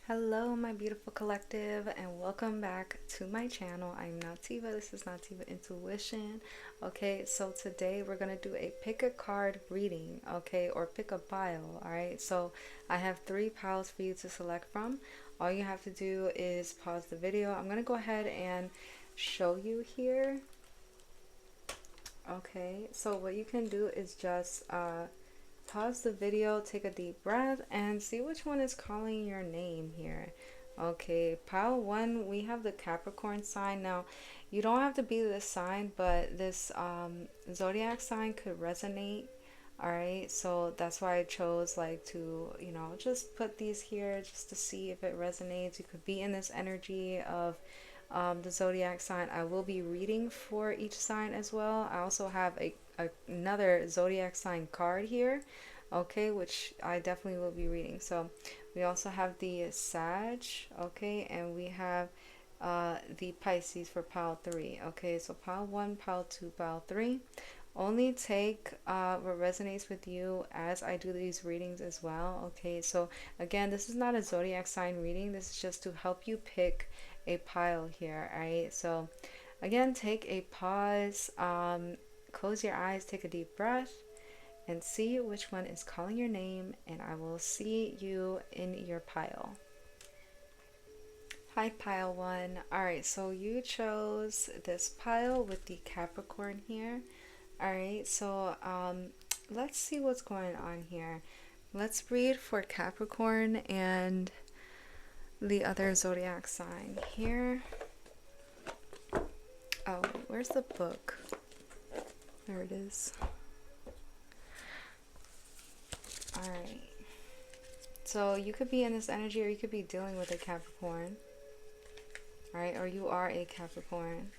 Hello, my beautiful collective, and welcome back to my channel. I'm Nativa. This is Nativa Intuition. Okay, so today we're gonna do a pick a card reading, okay, or pick a pile. All right, so I have 3 piles for you to select from. All you have to do is pause the video. I'm gonna go ahead and show you here. Okay, so what you can do is just pause the video, take a deep breath, and see which one is calling your name here. Okay, pile 1, we have the Capricorn sign. Now, you don't have to be this sign, but this zodiac sign could resonate. All right, so that's why I chose like to, just put these here just to see if it resonates. You could be in this energy of the zodiac sign. I will be reading for each sign as well. I also have another zodiac sign card here, okay, which I definitely will be reading. So we also have the Sag, okay, and we have the Pisces for pile 3. Okay, so pile 1, pile 2, pile 3. Only take what resonates with you as I do these readings as well. Okay, so again, this is not a zodiac sign reading. This is just to help you pick a pile here. All right, so again, take a pause, close your eyes, take a deep breath, and see which one is calling your name, and I will see you in your pile. Hi, pile 1. All right, so you chose this pile with the Capricorn here. All right, so let's see what's going on here. Let's read for Capricorn and the other zodiac sign here. Oh, where's the book? There it is. All right. So you could be in this energy, or you could be dealing with a Capricorn. All right, or you are a Capricorn.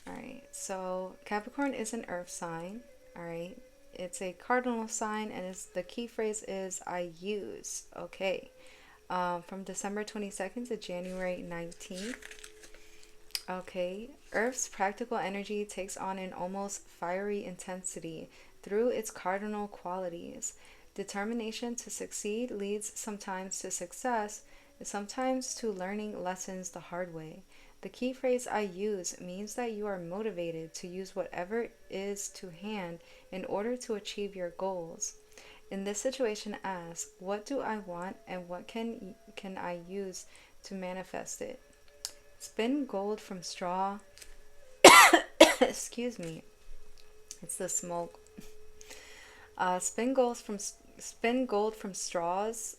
All right, so Capricorn is an earth sign. All right, it's a cardinal sign, and the key phrase is I use. Okay, from December 22nd to January 19th. Okay, Earth's practical energy takes on an almost fiery intensity through its cardinal qualities. Determination to succeed leads sometimes to success, and sometimes to learning lessons the hard way. The key phrase I use means that you are motivated to use whatever is to hand in order to achieve your goals. In this situation, ask, what do I want, and what can I use to manifest it? Spin gold from straw. Excuse me. It's the smoke. Spin gold from straws.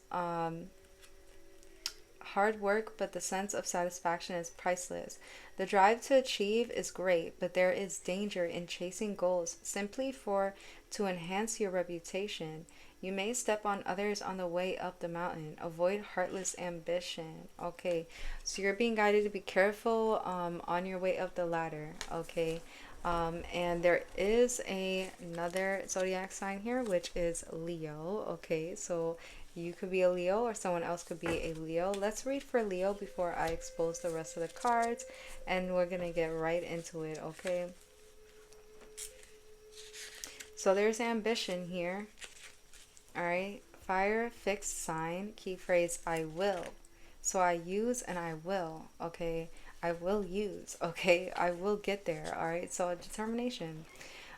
Hard work, but the sense of satisfaction is priceless. The drive to achieve is great, but there is danger in chasing goals simply to enhance your reputation. You may step on others on the way up the mountain. Avoid heartless ambition. Okay, so you're being guided to be careful on your way up the ladder. Okay, and there is another zodiac sign here, which is Leo. Okay, so you could be a Leo, or someone else could be a Leo. Let's read for Leo before I expose the rest of the cards, and we're gonna get right into it. Okay, so there's ambition here. All right, fire, fixed sign, key phrase I will. So I use and I will. Okay, I will use. Okay, I will get there. All right, so determination.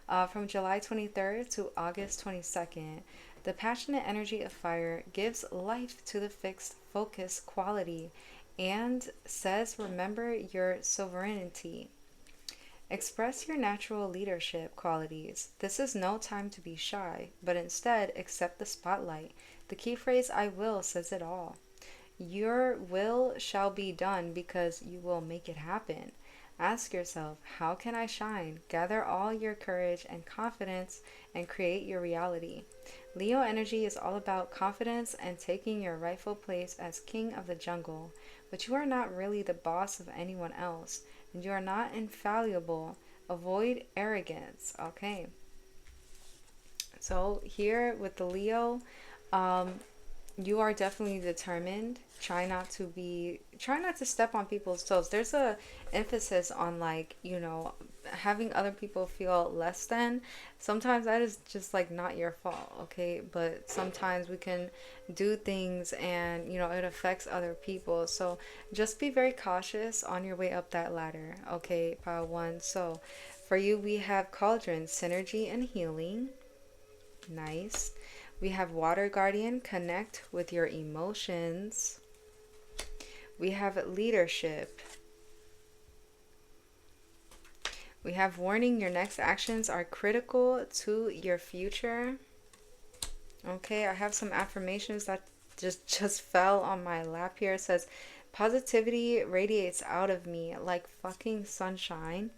From July 23rd to August 22nd, the passionate energy of fire gives life to the fixed focus quality and says, remember your sovereignty. Express your natural leadership qualities. This is no time to be shy, but instead accept the spotlight. The key phrase I will says it all. Your will shall be done because you will make it happen. Ask yourself, how can I shine? Gather all your courage and confidence and create your reality. Leo energy is all about confidence and taking your rightful place as king of the jungle. But you are not really the boss of anyone else, and you are not infallible. Avoid arrogance. Okay. So here with the Leo, You are definitely determined. Try not to step on people's toes. There's a emphasis on, like, having other people feel less than. Sometimes that is just like not your fault, okay? But sometimes we can do things and, it affects other people. So just be very cautious on your way up that ladder, okay, pile one. So for you, we have cauldron, synergy and healing. Nice. We have Water Guardian, connect with your emotions. We have leadership. We have warning, your next actions are critical to your future. Okay, I have some affirmations that just fell on my lap here. It says, positivity radiates out of me like fucking sunshine.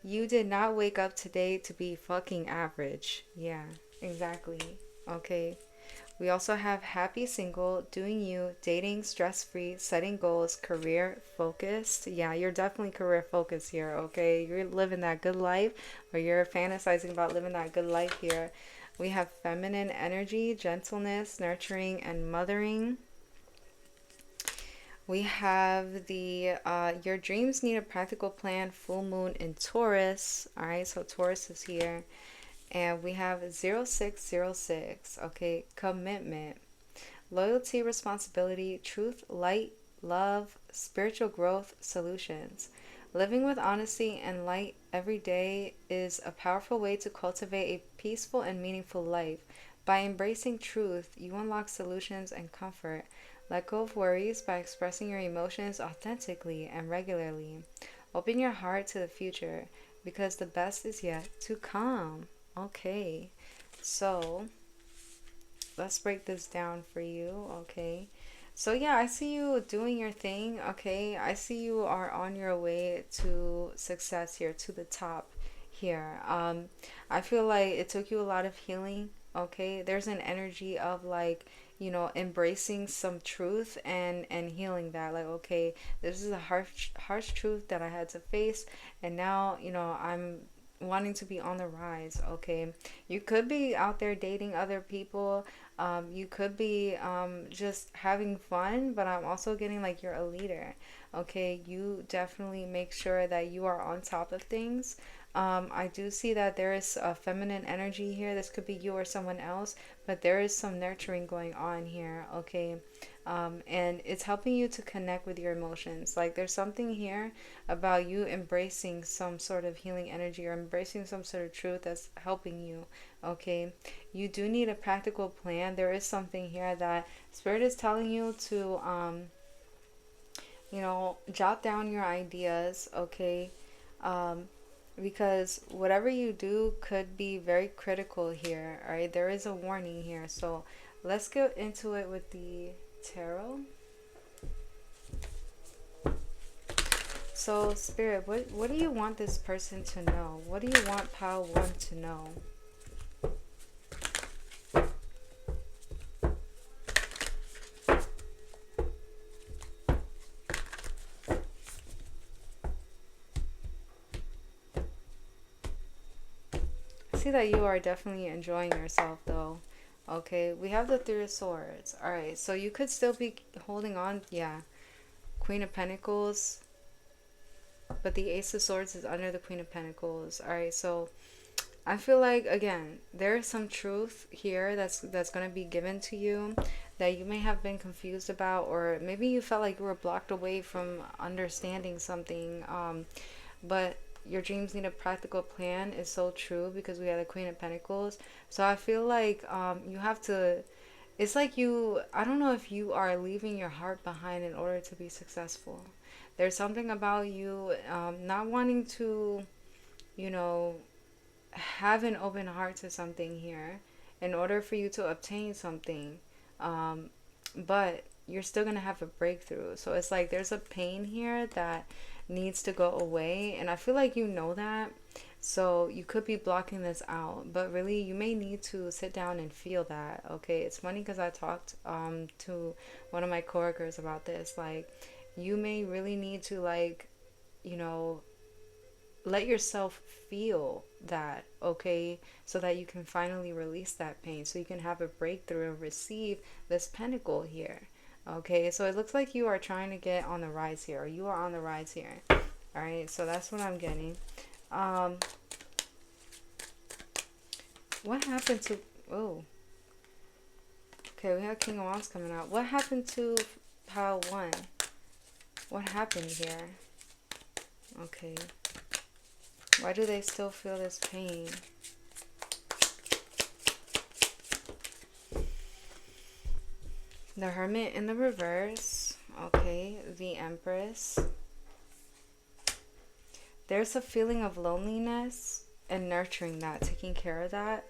You did not wake up today to be fucking average. Yeah, exactly. Okay. We also have happy single, doing you, dating, stress free, setting goals, career focused. Yeah, you're definitely career focused here, okay? You're living that good life, or you're fantasizing about living that good life here. We have feminine energy, gentleness, nurturing, and mothering. We have the your dreams need a practical plan, full moon in Taurus. All right, so Taurus is here. And we have 0606, okay, commitment, loyalty, responsibility, truth, light, love, spiritual growth, solutions. Living with honesty and light every day is a powerful way to cultivate a peaceful and meaningful life. By embracing truth, you unlock solutions and comfort. Let go of worries by expressing your emotions authentically and regularly. Open your heart to the future because the best is yet to come. Okay, so let's break this down for you. Okay, so yeah, I see you doing your thing. Okay, I see you are on your way to success here, to the top here. I feel like it took you a lot of healing. Okay, there's an energy of, like, embracing some truth and healing that. Like, okay, this is a harsh truth that I had to face, and now, I'm wanting to be on the rise. Okay, you could be out there dating other people. You could be just having fun, but I'm also getting like you're a leader. Okay, you definitely make sure that you are on top of things. I do see that there is a feminine energy here. This could be you or someone else, but there is some nurturing going on here. Okay, and it's helping you to connect with your emotions. Like, there's something here about you embracing some sort of healing energy or embracing some sort of truth that's helping you. Okay, you do need a practical plan. There is something here that Spirit is telling you to, jot down your ideas. Okay, um, because whatever you do could be very critical here. All right, there is a warning here. So let's get into it with the tarot. So, Spirit, what do you want this person to know? What do you want Pile 1 to know? I see that you are definitely enjoying yourself, though. Okay, we have the Three of Swords. Alright, so you could still be holding on. Yeah, Queen of Pentacles. But the Ace of Swords is under the Queen of Pentacles. Alright, so I feel like, again, there is some truth here that's going to be given to you that you may have been confused about, or maybe you felt like you were blocked away from understanding something. But your dreams need a practical plan is so true, because we had the Queen of Pentacles. So I feel like you have to, it's like I don't know if you are leaving your heart behind in order to be successful. There's something about you not wanting to, you know, have an open heart to something here in order for you to obtain something. Um, but you're still going to have a breakthrough. So it's like there's a pain here that needs to go away. And I feel like you know that. So you could be blocking this out. But really, you may need to sit down and feel that. Okay. It's funny because I talked to one of my coworkers about this. Like, you may really need to, like, you know, let yourself feel that, okay, so that you can finally release that pain, so you can have a breakthrough and receive this pentacle here. Okay, so it looks like you are trying to get on the rise here, or you are on the rise here. All right, so that's what I'm getting. um what happened to, oh, okay, we have King of Wands coming out. What happened to pile one? What happened here? Okay, why do they still feel this pain? The Hermit in the reverse. Okay, the Empress. There's a feeling of loneliness and nurturing that, taking care of that.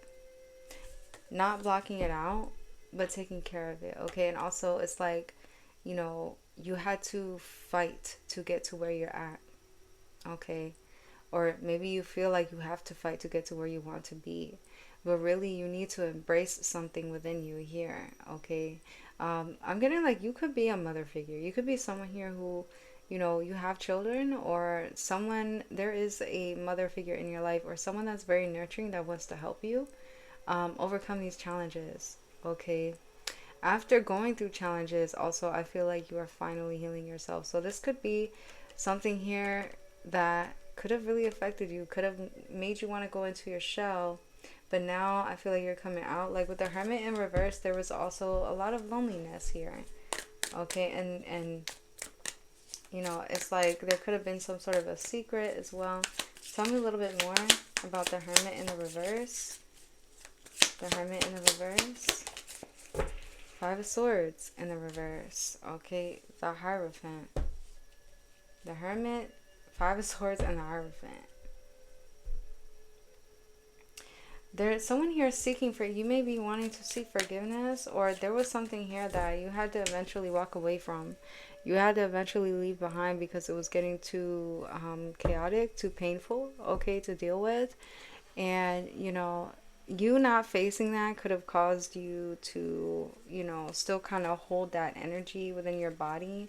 Not blocking it out, but taking care of it. Okay, and also it's like, you know, you had to fight to get to where you're at. Okay, or maybe you feel like you have to fight to get to where you want to be, but really you need to embrace something within you here. Okay, I'm getting like you could be a mother figure. You could be someone here who, you know, you have children, or someone, there is a mother figure in your life, or someone that's very nurturing that wants to help you overcome these challenges. Okay, after going through challenges, also I feel like you are finally healing yourself. So this could be something here that could have really affected you, could have made you want to go into your shell, but now I feel like you're coming out. Like with the Hermit in reverse, there was also a lot of loneliness here. Okay, and you know, it's like there could have been some sort of a secret as well. Tell me a little bit more about the Hermit in the reverse. The Hermit in the reverse. Five of Swords in the reverse. Okay, the Hierophant. The Hermit, Five of Swords, and the Hierophant. There's someone here seeking for, you may be wanting to seek forgiveness, or there was something here that you had to eventually walk away from. You had to eventually leave behind because it was getting too chaotic, too painful, okay, to deal with. And, you know, you not facing that could have caused you to, you know, still kind of hold that energy within your body.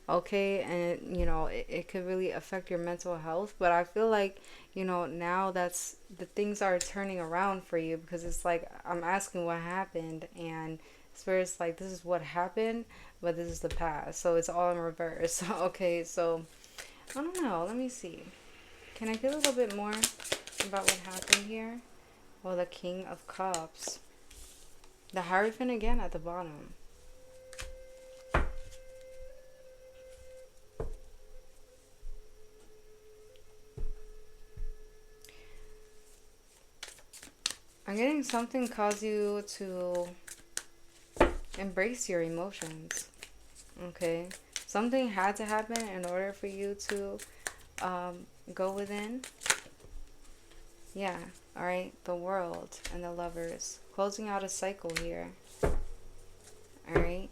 Okay, and you know, it could really affect your mental health. But I feel like, you know, now that's the things are turning around for you, because it's like I'm asking what happened, and Spirit's like, this is what happened, but this is the past, so it's all in reverse. Okay, so I don't know, let me see, can I get a little bit more about what happened here? Well, the King of Cups, the Hierophant again at the bottom. I'm getting something cause you to embrace your emotions. Okay, something had to happen in order for you to go within. Yeah, all right, the World and the Lovers, closing out a cycle here. All right,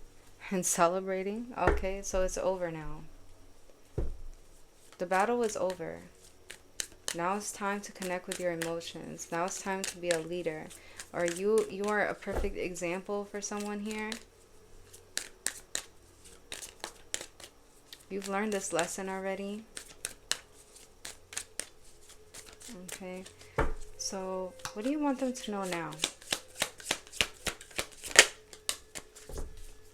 and celebrating. Okay, so it's over now. The battle is over. Now it's time to connect with your emotions. Now it's time to be a leader. Or you are a perfect example for someone here. You've learned this lesson already. Okay. So, what do you want them to know now?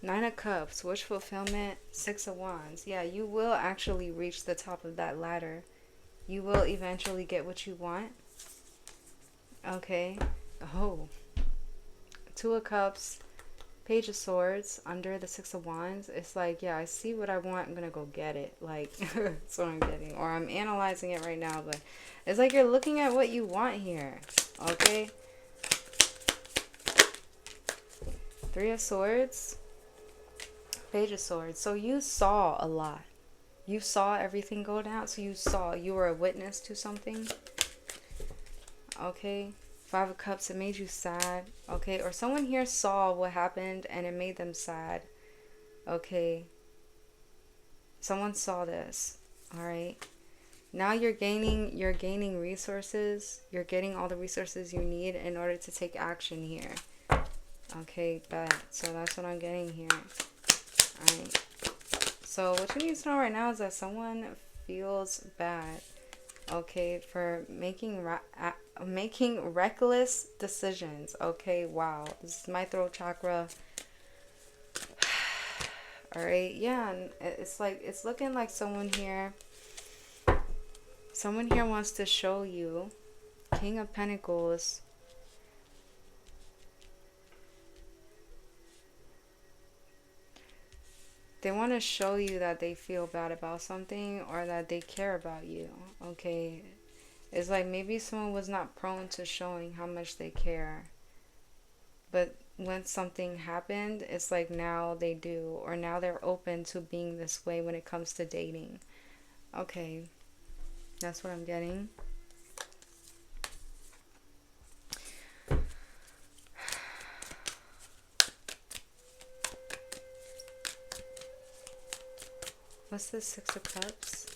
Nine of Cups, wish fulfillment, Six of Wands. Yeah, you will actually reach the top of that ladder. You will eventually get what you want. Okay. Oh. Two of Cups, Page of Swords, under the Six of Wands. It's like, yeah, I see what I want. I'm going to go get it. Like, that's what I'm getting. Or I'm analyzing it right now. But it's like you're looking at what you want here. Okay. Three of Swords, Page of Swords. So you saw a lot. You saw everything go down. So you were a witness to something. Okay. Five of Cups, it made you sad. Okay. Or someone here saw what happened and it made them sad. Okay. Someone saw this. All right. Now you're gaining resources. You're getting all the resources you need in order to take action here. Okay, bet. So that's what I'm getting here. All right. So what you need to know right now is that someone feels bad. Okay, for making reckless decisions. Okay, wow. This is my throat chakra. All right, yeah, and it's like it's looking like someone here wants to show you King of Pentacles. They want to show you that they feel bad about something or that they care about you. Okay, it's like maybe someone was not prone to showing how much they care, but when something happened, it's like now they do, or now they're open to being this way when it comes to dating. Okay, that's what I'm getting. What's this Six of Cups?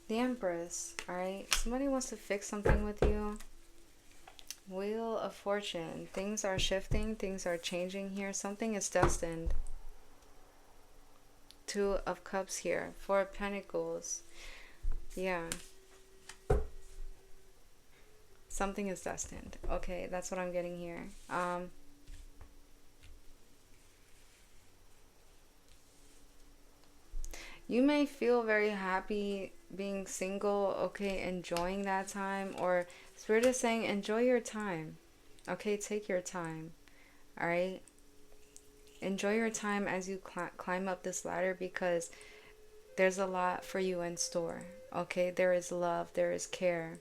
The Empress. Alright, somebody wants to fix something with you. Wheel of Fortune. Things are shifting, things are changing here. Something is destined. Two of Cups here. Four of Pentacles. Yeah. Something is destined. Okay, that's what I'm getting here. You may feel very happy being single, okay, enjoying that time, or Spirit is saying enjoy your time, okay, take your time, all right? Enjoy your time as you climb up this ladder, because there's a lot for you in store, okay? There is love, there is care.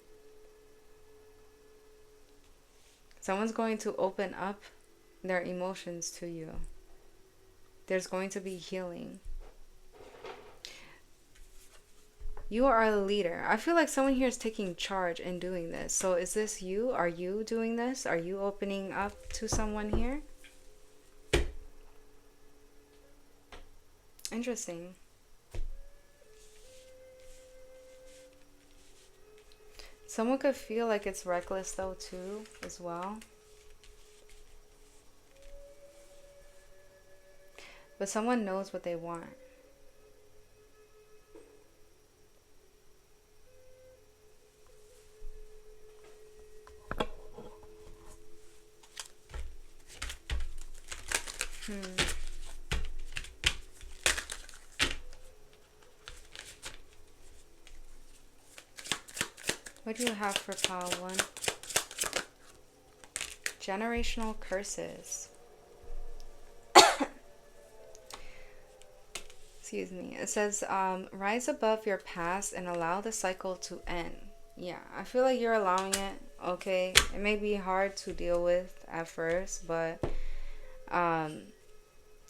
Someone's going to open up their emotions to you. There's going to be healing. You are a leader. I feel like someone here is taking charge and doing this. So is this you? Are you doing this? Are you opening up to someone here? Interesting. Someone could feel like it's reckless though too, as well. But someone knows what they want. What do you have for pile 1? Generational curses. Excuse me. It says, rise above your past and allow the cycle to end. Yeah, I feel like you're allowing it. Okay, it may be hard to deal with at first, but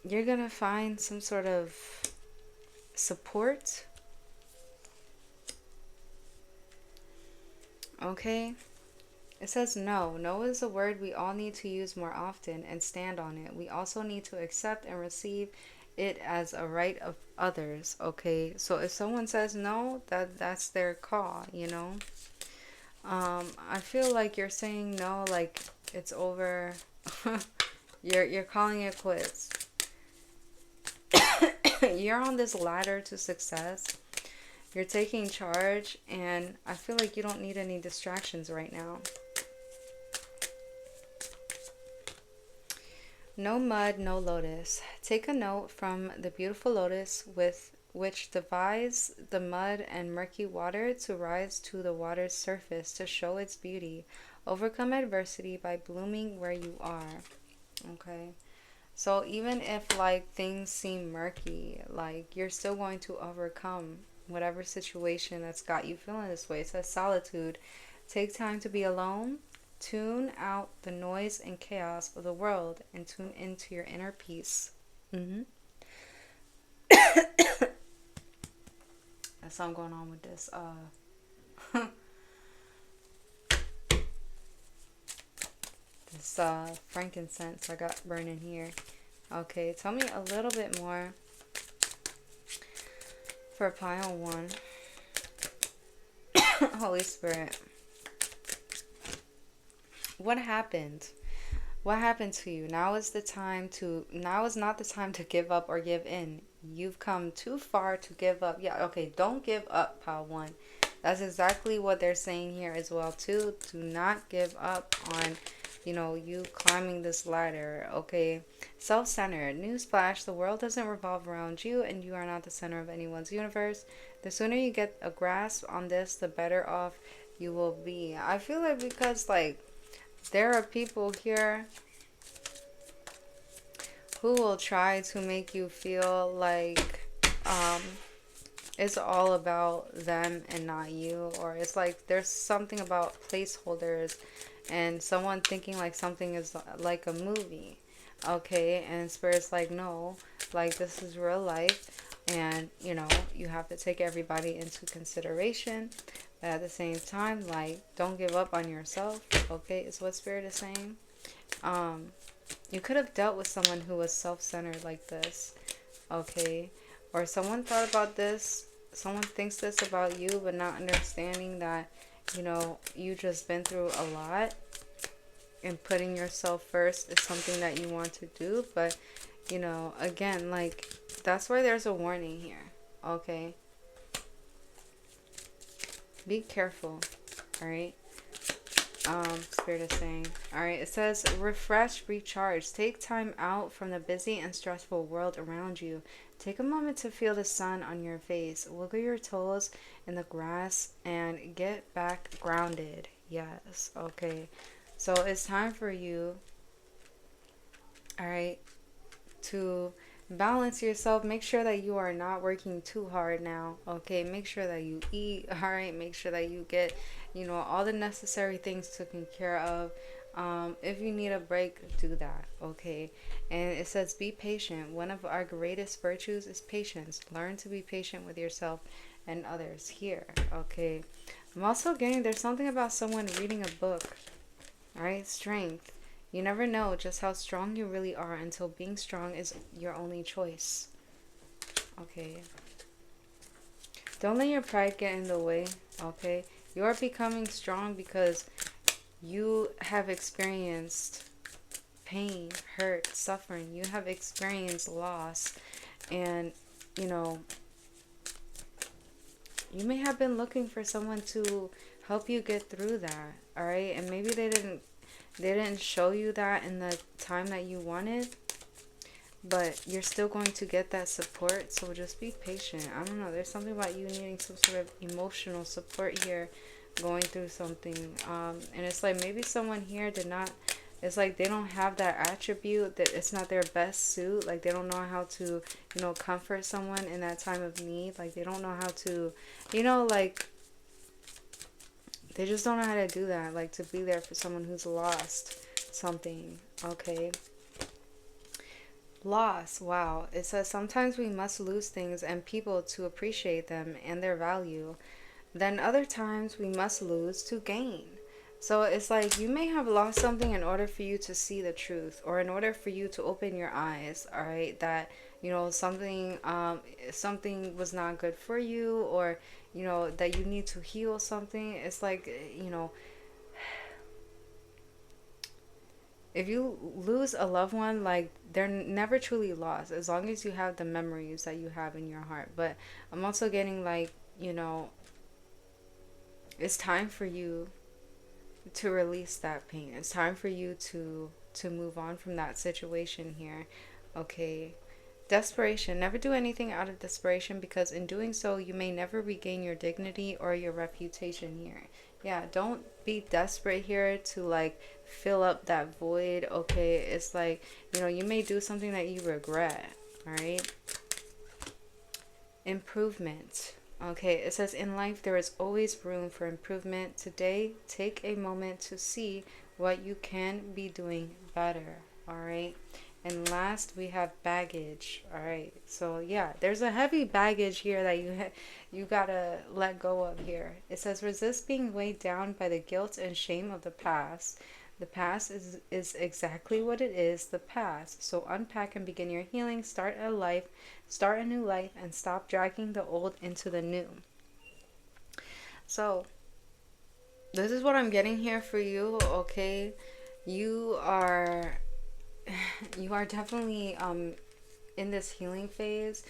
you're gonna find some sort of support. Okay, it says no. No is a word we all need to use more often and stand on it. We also need to accept and receive it as a right of others. Okay, so if someone says no, that's their call, you know. I feel like you're saying no, like it's over. You're calling it quits. You're on this ladder to success. You're taking charge, and I feel like you don't need any distractions right now. No mud, no lotus. Take a note from the beautiful lotus with which divides the mud and murky water to rise to the water's surface to show its beauty. Overcome adversity by blooming where you are. Okay. So even if like things seem murky, like you're still going to overcome whatever situation that's got you feeling this way. It says solitude. Take time to be alone. Tune out the noise and chaos of the world and tune into your inner peace. That's something going on with this this frankincense I got burning here. Okay, tell me a little bit more for pile 1. Holy Spirit. What happened? What happened to you? Now is not the time to give up or give in. You've come too far to give up. Yeah, okay, don't give up, pile one. That's exactly what they're saying here as well too. Do not give up on, you climbing this ladder, okay? Self-centered. Newsflash, the world doesn't revolve around you and you are not the center of anyone's universe. The sooner you get a grasp on this, the better off you will be. I feel like because like there are people here who will try to make you feel like it's all about them and not you, or it's like there's something about placeholders and someone thinking like something is like a movie, okay? And Spirit's like, no, like this is real life, and you have to take everybody into consideration, but at the same time, like, don't give up on yourself, okay? Is what Spirit is saying. You could have dealt with someone who was self-centered like this, okay? Or someone thought about this, someone thinks this about you, but not understanding that, you just been through a lot, and putting yourself first is something that you want to do. But, again, like, that's why there's a warning here, okay? Be careful, all right? Spirit is saying, all right, it says refresh, recharge, take time out from the busy and stressful world around you. Take a moment to feel the sun on your face, wiggle your toes in the grass, and get back grounded. Yes, okay. So it's time for you, all right, to balance yourself. Make sure that you are not working too hard now, okay? Make sure that you eat, all right? Make sure that you get, all the necessary things taken care of. If you need a break, do that, okay? And it says be patient. One of our greatest virtues is patience. Learn to be patient with yourself and others here, okay? I'm also getting there's something about someone reading a book, all right? Strength. You never know just how strong you really are until being strong is your only choice. Okay. Don't let your pride get in the way, okay? You are becoming strong because you have experienced pain, hurt, suffering. You have experienced loss. And, you may have been looking for someone to help you get through that, all right? And maybe they didn't show you that in the time that you wanted, but you're still going to get that support. So just be patient. I don't know, there's something about you needing some sort of emotional support here, going through something, and it's like maybe someone here did not, it's like they don't have that attribute, that it's not their best suit, like they don't know how to comfort someone in that time of need, like they don't know how to like they just don't know how to do that, like to be there for someone who's lost something, okay? Loss, wow. It says sometimes we must lose things and people to appreciate them and their value. Then other times we must lose to gain. So it's like you may have lost something in order for you to see the truth, or in order for you to open your eyes, all right, that something was not good for you, or that you need to heal something. It's like, if you lose a loved one, like they're never truly lost as long as you have the memories that you have in your heart. But I'm also getting like, it's time for you to release that pain. It's time for you to move on from that situation here, okay? Desperation. Never do anything out of desperation, because in doing so you may never regain your dignity or your reputation here. Yeah, don't be desperate here to like fill up that void, okay? It's like, you may do something that you regret, all right? Improvement. Okay, it says in life there is always room for improvement. Today, take a moment to see what you can be doing better, all right? And last, we have baggage, all right? So yeah, there's a heavy baggage here that you gotta let go of here. It says resist being weighed down by the guilt and shame of the past. The past is exactly what it is, the past. So unpack and begin your healing. Start a new life, and stop dragging the old into the new. So this is what I'm getting here for you, okay? You are you are definitely in this healing phase,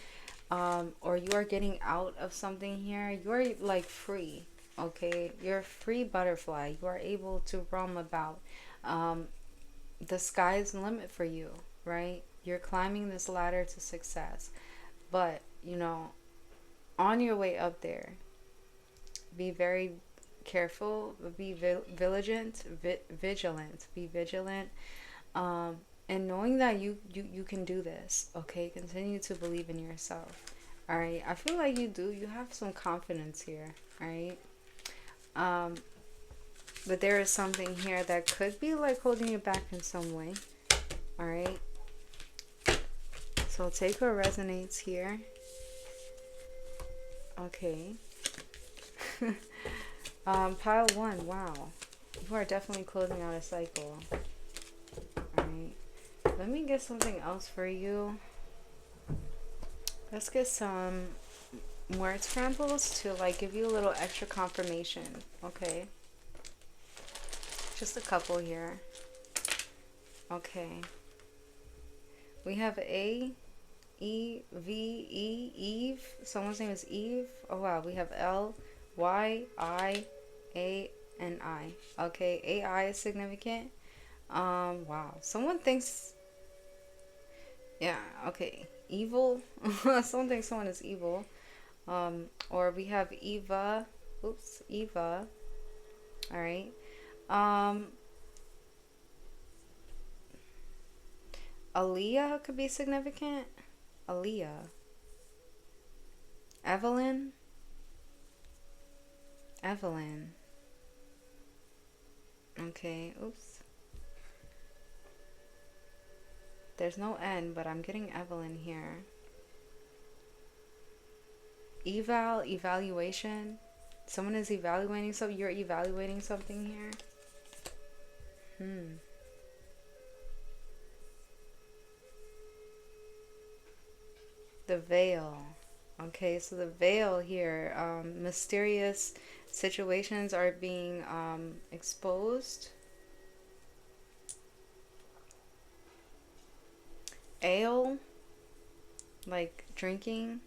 or you are getting out of something here. You are like free, okay? You're a free butterfly. You are able to roam about. Um, the sky's the limit for you, right? You're climbing this ladder to success. But, on your way up there, be very careful, be vigilant, be vigilant. Um, and knowing that you can do this, okay? Continue to believe in yourself. All right. I feel like you do. You have some confidence here, all right? Um, but there is something here that could be like holding you back in some way. All right. So take what resonates here. Okay. Pile one. Wow. You are definitely closing out a cycle. Alright. Let me get something else for you. Let's get some word scrambles to like give you a little extra confirmation. Okay. Just a couple here. Okay. We have A, E, V, E, Eve. Someone's name is Eve. Oh wow. We have L, Y, I, A, and I. Okay. AI is significant. Wow. Someone thinks, yeah, okay. Evil. Someone thinks someone is evil. Or we have Eva. Oops, Eva. All right. Um, Aaliyah could be significant. Aaliyah. Evelyn. Evelyn. Okay. Oops. There's no N, but I'm getting Evelyn here. Evaluation. Someone is evaluating something. You're evaluating something here. The veil. Okay, so the veil here. Mysterious situations are being exposed. Ale. Like drinking.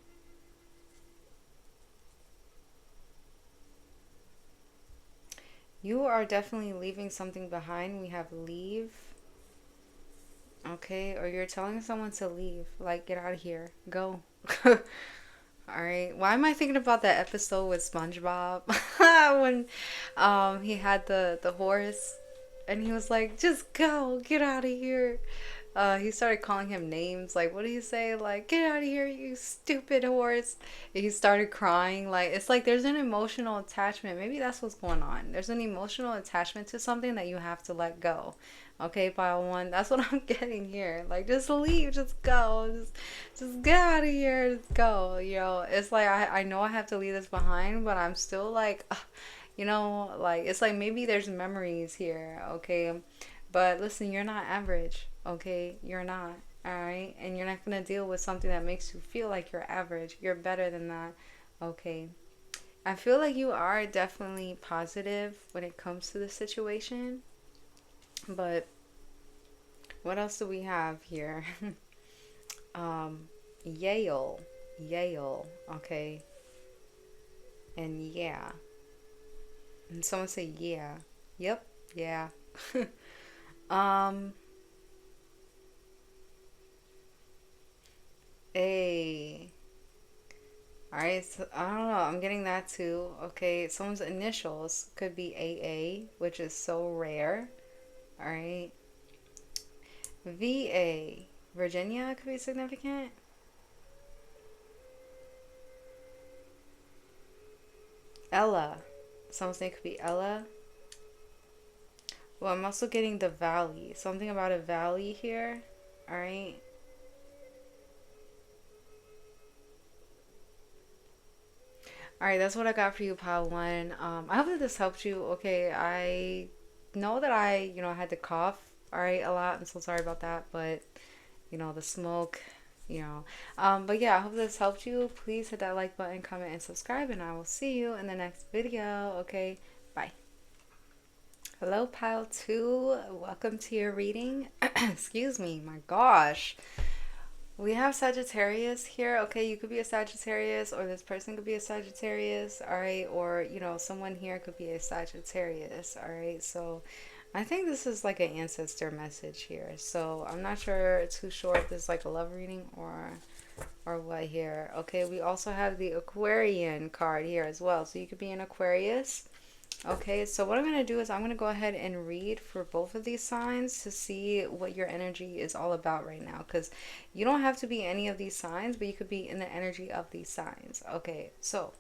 You are definitely leaving something behind. We have leave. Okay, or you're telling someone to leave. Like, get out of here. Go. Alright. Why am I thinking about that episode with SpongeBob? When he had the horse and he was like, just go, get out of here. He started calling him names. Like, what did he say? Like, get out of here, you stupid horse. And he started crying. Like, it's like there's an emotional attachment. Maybe that's what's going on. There's an emotional attachment to something that you have to let go. Okay, pile one. That's what I'm getting here. Like, just leave, just go, just get out of here, just go. It's like I know I have to leave this behind, but I'm still like, like it's like maybe there's memories here. Okay, but listen, you're not average. Okay, you're not. All right, and you're not gonna deal with something that makes you feel like you're average. You're better than that. Okay. I feel like you are definitely positive when it comes to the situation. But what else do we have here? Yale. Yale. Okay. And yeah. And someone say yeah. Yep. Yeah. um A. Alright, so I don't know. I'm getting that too. Okay, someone's initials could be AA, which is so rare. Alright. VA. Virginia could be significant. Ella. Someone's name could be Ella. Well, I'm also getting the valley. Something about a valley here. Alright. Alright, that's what I got for you, pile one. I hope that this helped you. Okay, I know that I had to cough, alright, a lot. I'm so sorry about that, but, the smoke, but yeah, I hope this helped you. Please hit that like button, comment, and subscribe, and I will see you in the next video, okay? Bye. Hello, pile 2. Welcome to your reading. Excuse me, my gosh. We have Sagittarius here. Okay, you could be a Sagittarius, or this person could be a Sagittarius, all right? Or, someone here could be a Sagittarius, all right? So I think this is like an ancestor message here. So I'm not too sure if this is like a love reading or what here. Okay, we also have the Aquarian card here as well. So you could be an Aquarius. Okay, so what I'm going to do is I'm going to go ahead and read for both of these signs to see what your energy is all about right now. Because you don't have to be any of these signs, but you could be in the energy of these signs. Okay, so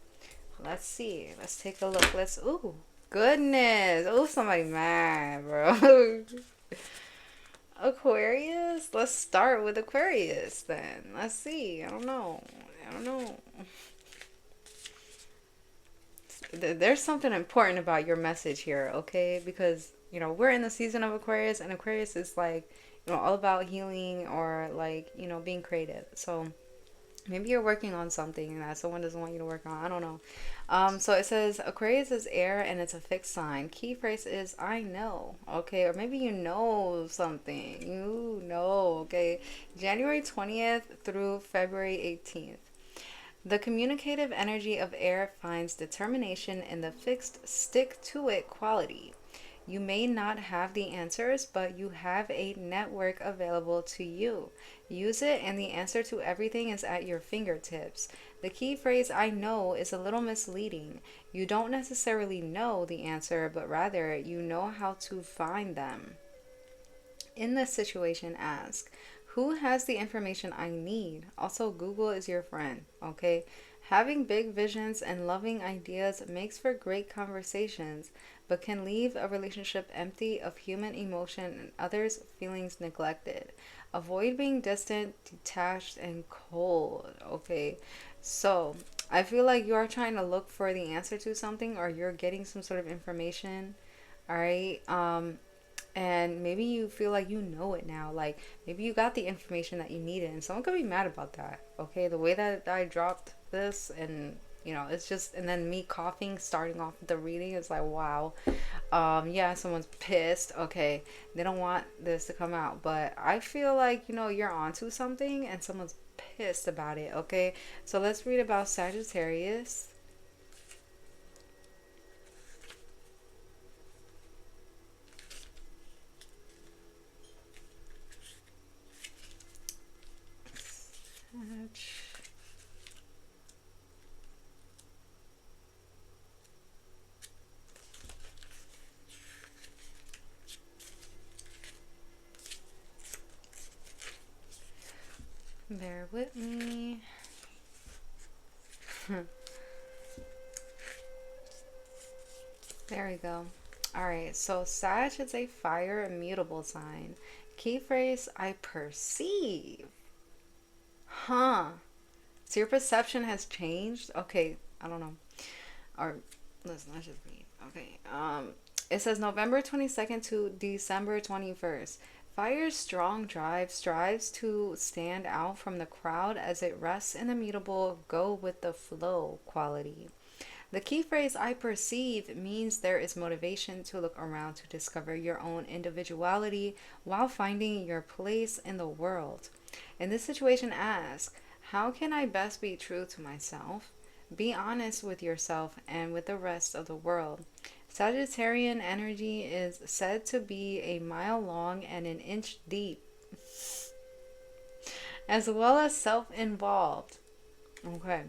let's see. Let's take a look. Ooh, goodness. Oh, somebody mad, bro. Aquarius? Let's start with Aquarius then. Let's see. I don't know. I don't know. There's something important about your message here, okay? Because, we're in the season of Aquarius, and Aquarius is like, all about healing or like, being creative. So maybe you're working on something that someone doesn't want you to work on. I don't know. So it says Aquarius is air and it's a fixed sign. Key phrase is I know, okay? Or maybe you know something. You know, okay? January 20th through February 18th. The communicative energy of air finds determination in the fixed, stick to it quality. You may not have the answers, but you have a network available to you. Use it, and the answer to everything is at your fingertips. The key phrase I know is a little misleading. You don't necessarily know the answer, but rather you know how to find them. In this situation, ask, who has the information I need? Also, Google is your friend, okay? Having big visions and loving ideas makes for great conversations, but can leave a relationship empty of human emotion and others' feelings neglected. Avoid being distant, detached, and cold, okay? So, I feel like you are trying to look for the answer to something, or you're getting some sort of information, all right? And maybe you feel like you know it now. Like maybe you got the information that you needed, and someone could be mad about that. Okay, the way that I dropped this, and it's just, and then me coughing starting off the reading is like, wow. Yeah, someone's pissed. Okay, they don't want this to come out, but I feel like you're onto something, and someone's pissed about it. Okay, so let's read about Sagittarius. Bear with me. There we go. Alright, so Sag is a fire immutable sign. Key phrase, I perceive. Huh. So your perception has changed? Okay, I don't know. Or, listen, let's just read. Okay. It says November 22nd to December 21st. Fire's strong drive strives to stand out from the crowd as it rests in the mutable go with the flow quality. The key phrase I perceive means there is motivation to look around to discover your own individuality while finding your place in the world. In this situation, ask, how can I best be true to myself? Be honest with yourself and with the rest of the world. Sagittarian energy is said to be a mile long and an inch deep, as well as self-involved. Okay.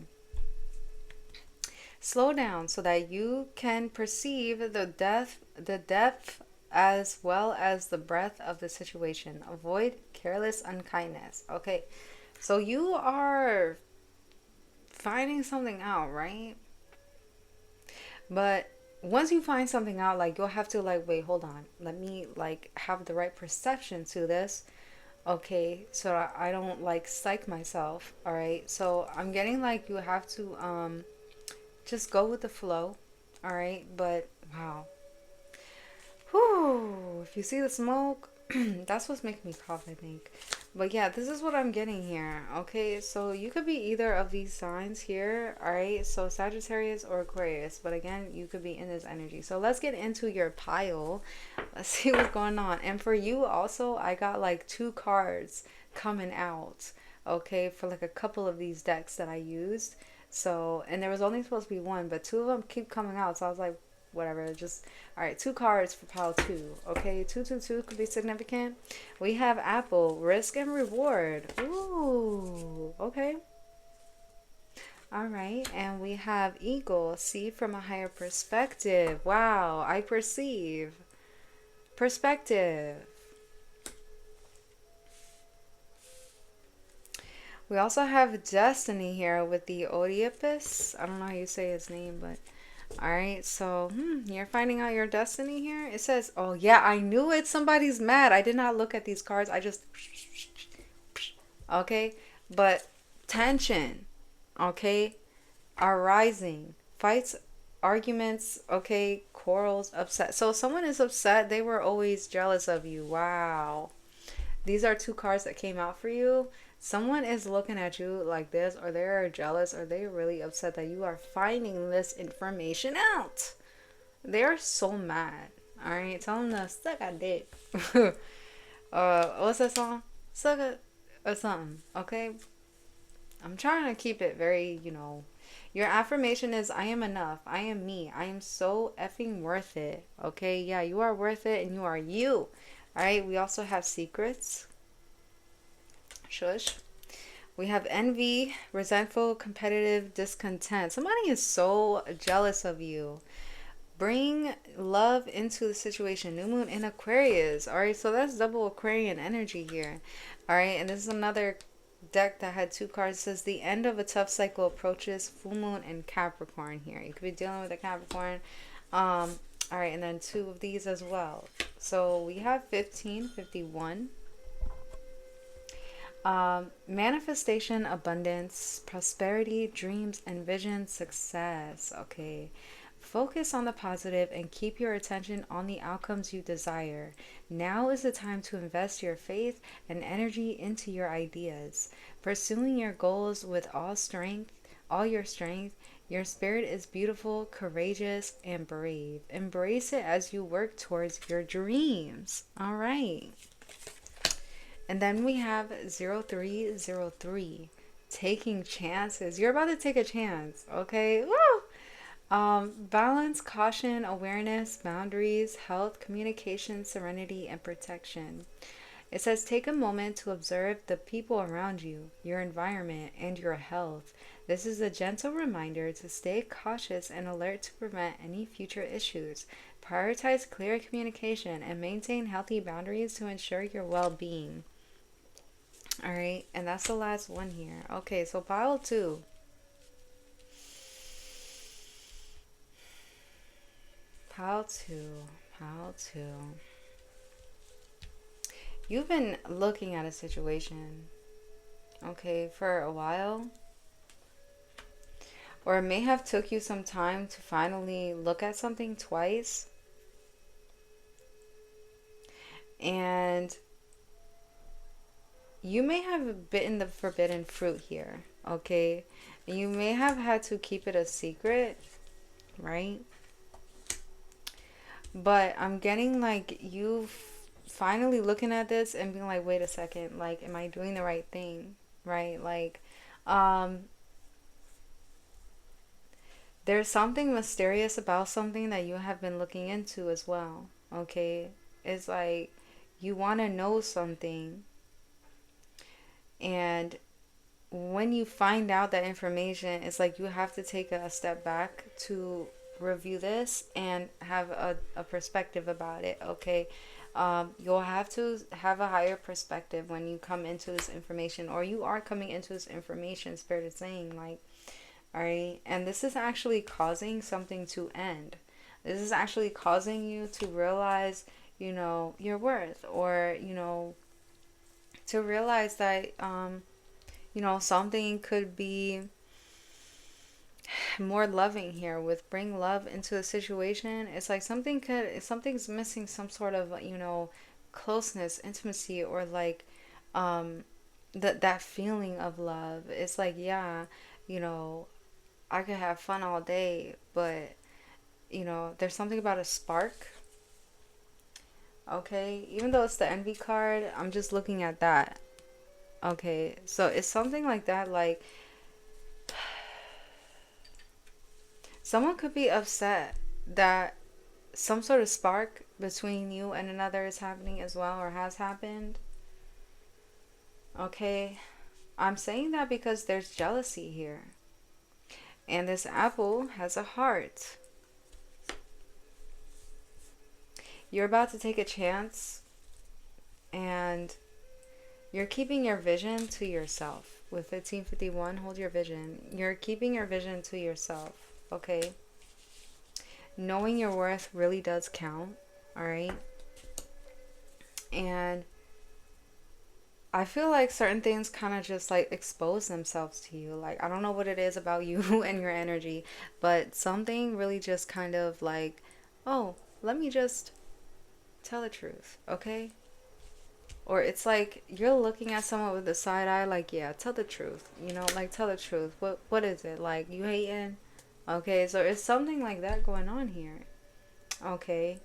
Slow down so that you can perceive the depth as well as the breadth of the situation. Avoid careless unkindness. Okay, so you are finding something out, right? But once you find something out, like you'll have to like, wait, hold on. Let me like have the right perception to this. Okay, so I don't like psych myself. All right, so I'm getting like you have to just go with the flow, all right? But wow, whew, if you see the smoke, that's what's making me cough, I think. But yeah, this is what I'm getting here. Okay, so you could be either of these signs here. All right, so Sagittarius or Aquarius. But again, you could be in this energy. So let's get into your pile. Let's see what's going on. And for you also, I got like two cards coming out. Okay, for like a couple of these decks that I used. So, and there was only supposed to be one, but two of them keep coming out. So I was like, whatever, just all right. Two cards for pile two. Okay, 222 could be significant. We have Apple, risk and reward. Ooh, okay. All right, and we have Eagle, see from a higher perspective. Wow, I perceive. Perspective. We also have Destiny here with the Oedipus. I don't know how you say his name, but all right. So, you're finding out your destiny here. It says, "Oh yeah, I knew it. Somebody's mad." I did not look at these cards. I just okay, but tension, okay, arising, fights, arguments, okay, quarrels, upset. So someone is upset. They were always jealous of you. Wow. These are two cards that came out for you. Someone is looking at you like this, or they're jealous, or they're really upset that you are finding this information out. They're so mad. All right, tell them to suck a dick. What's that song? Suck a or something. Okay, I'm trying to keep it very, Your affirmation is I am enough. I am me. I am so effing worth it. Okay, yeah, you are worth it and you are you. All right, we also have secrets. Shush. We have envy, resentful, competitive, discontent. Somebody is so jealous of you. Bring love into the situation. New moon in Aquarius. All right, so that's double Aquarian energy here. All right, and this is another deck that had two cards. It says the end of a tough cycle approaches. Full moon and Capricorn here. You could be dealing with a Capricorn. All right, and then two of these as well. So we have 1551. Manifestation, abundance, prosperity, dreams, and vision, success. Okay. Focus on the positive and keep your attention on the outcomes you desire. Now is the time to invest your faith and energy into your ideas. Pursuing your goals with all your strength. Your spirit is beautiful, courageous, and brave. Embrace it as you work towards your dreams. All right. And then we have 0303, taking chances. You're about to take a chance, okay? Woo! Balance, caution, awareness, boundaries, health, communication, serenity, and protection. It says take a moment to observe the people around you, your environment, and your health. This is a gentle reminder to stay cautious and alert to prevent any future issues. Prioritize clear communication and maintain healthy boundaries to ensure your well-being. All right, and that's the last one here. Okay, so pile two. Pile two. Pile two. You've been looking at a situation, okay, for a while. Or it may have took you some time to finally look at something twice. And you may have bitten the forbidden fruit here, okay? You may have had to keep it a secret, right? But I'm getting like you finally looking at this and being like, wait a second, like, am I doing the right thing, right? Like, there's something mysterious about something that you have been looking into as well, okay? It's like you want to know something. And when you find out that information, it's like you have to take a step back to review this and have a perspective about it, okay? You'll have to have a higher perspective when you come into this information, or you are coming into this information, Spirit is saying, like, all right? And this is actually causing something to end. This is actually causing you to realize, your worth, or, to realize that something could be more loving here. With bring love into the situation, it's like something's missing, some sort of closeness, intimacy, or like um that feeling of love. It's like, yeah, you know, I could have fun all day, but there's something about a spark. Okay, even though it's the envy card, I'm just looking at that. Okay, so it's something like that, like someone could be upset that some sort of spark between you and another is happening as well, or has happened. Okay, I'm saying that because there's jealousy here. And this apple has a heart. You're about to take a chance, and you're keeping your vision to yourself. With 1551, hold your vision. You're keeping your vision to yourself, okay? Knowing your worth really does count, all right? And I feel like certain things kind of just like expose themselves to you. Like, I don't know what it is about you and your energy, but something really just kind of like, oh, let me just tell the truth, okay? Or it's like you're looking at someone with a side eye, like, yeah, tell the truth, like tell the truth. What is it? Like, you hating? Okay, so it's something like that going on here. Okay.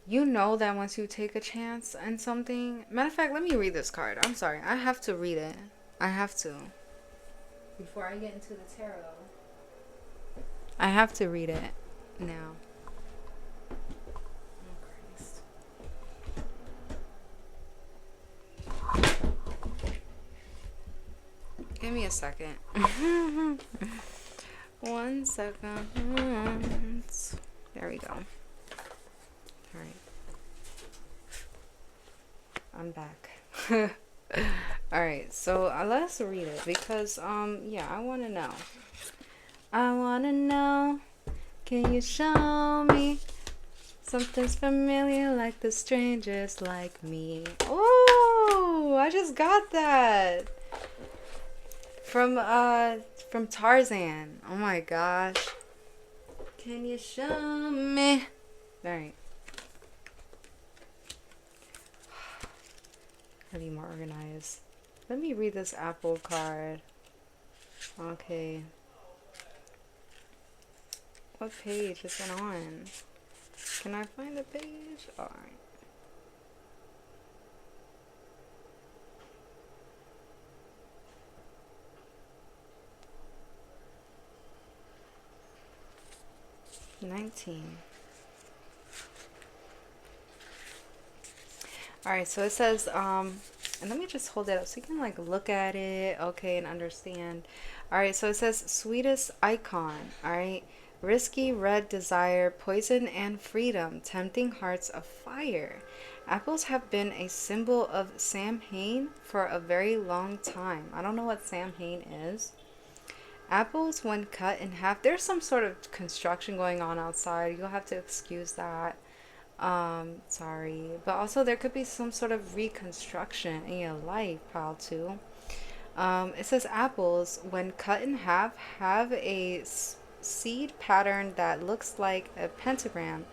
You know that once you take a chance and something. Matter of fact, let me read this card. I'm sorry. I have to read it. I have to. Before I get into the tarot. I have to read it now. Give me a second. 1 second. There we go. Alright. I'm back. Alright, so let's read it because, yeah, I want to know. I want to know, can you show me something's familiar like the strangers like me? Oh, I just got that. From Tarzan. Oh my gosh. Can you show me? Alright. Gotta be more organized. Let me read this apple card. Okay. What page is it on? Can I find the page? Alright. $19. Alright, so it says, and let me just hold it up so you can like look at it, okay, and understand. Alright, so it says sweetest icon, alright. Risky red desire, poison and freedom, tempting hearts of fire. Apples have been a symbol of Samhain for a very long time. I don't know what Samhain is. Apples, when cut in half, there's some sort of construction going on outside. You'll have to excuse that. Sorry. But also, there could be some sort of reconstruction in your life, pile too. It says apples, when cut in half, have a seed pattern that looks like a pentagram.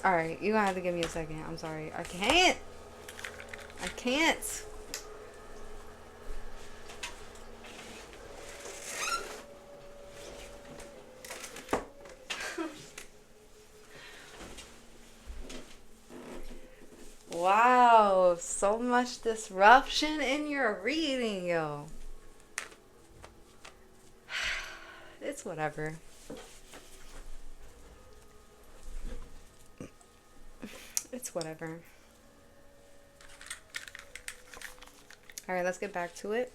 Alright, you're gonna have to give me a second. I'm sorry. I can't. I can't. Wow, so much disruption in your reading, yo. It's whatever. It's whatever. Alright, let's get back to it.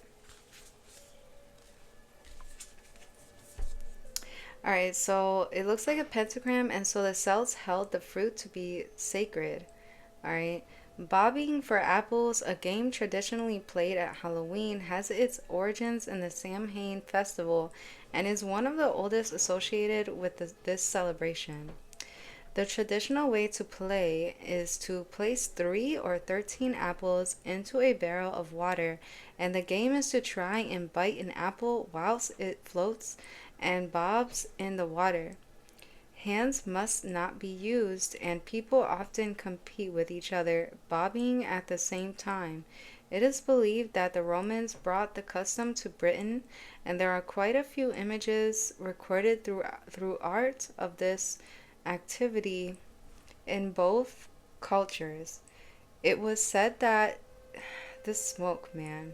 Alright, so it looks like a pentagram, and so the cells held the fruit to be sacred. Alright. Bobbing for apples, a game traditionally played at Halloween, has its origins in the Samhain festival and is one of the oldest associated with this celebration. The traditional way to play is to place 3 or 13 apples into a barrel of water, and the game is to try and bite an apple whilst it floats and bobs in the water. hands must not be used, and people often compete with each other, bobbing at the same time. It is believed that the Romans brought the custom to Britain, and there are quite a few images recorded through art of this activity in both cultures. It was said that this smoke, man.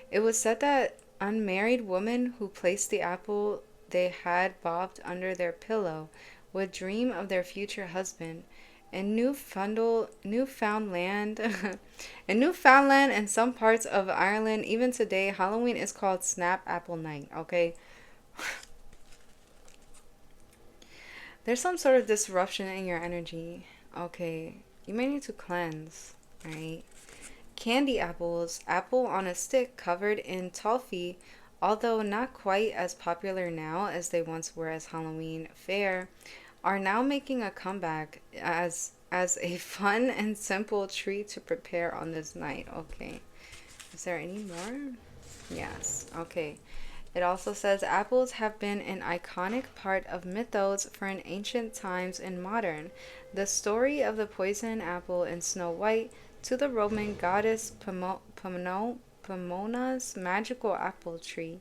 It was said that unmarried women who placed the apple they had bobbed under their pillow would dream of their future husband. In Newfoundland, in Newfoundland and some parts of Ireland, even today, Halloween is called Snap Apple Night. Okay, there's some sort of disruption in your energy. Okay, you may need to cleanse. Right. Candy apples, apple on a stick covered in toffee, although not quite as popular now as they once were as Halloween fare, are now making a comeback as a fun and simple treat to prepare on this night. Okay. Is there any more? Yes. Okay. It also says apples have been an iconic part of mythos for in ancient times and modern. The story of the poison apple in Snow White to the Roman goddess Pomona's magical apple tree,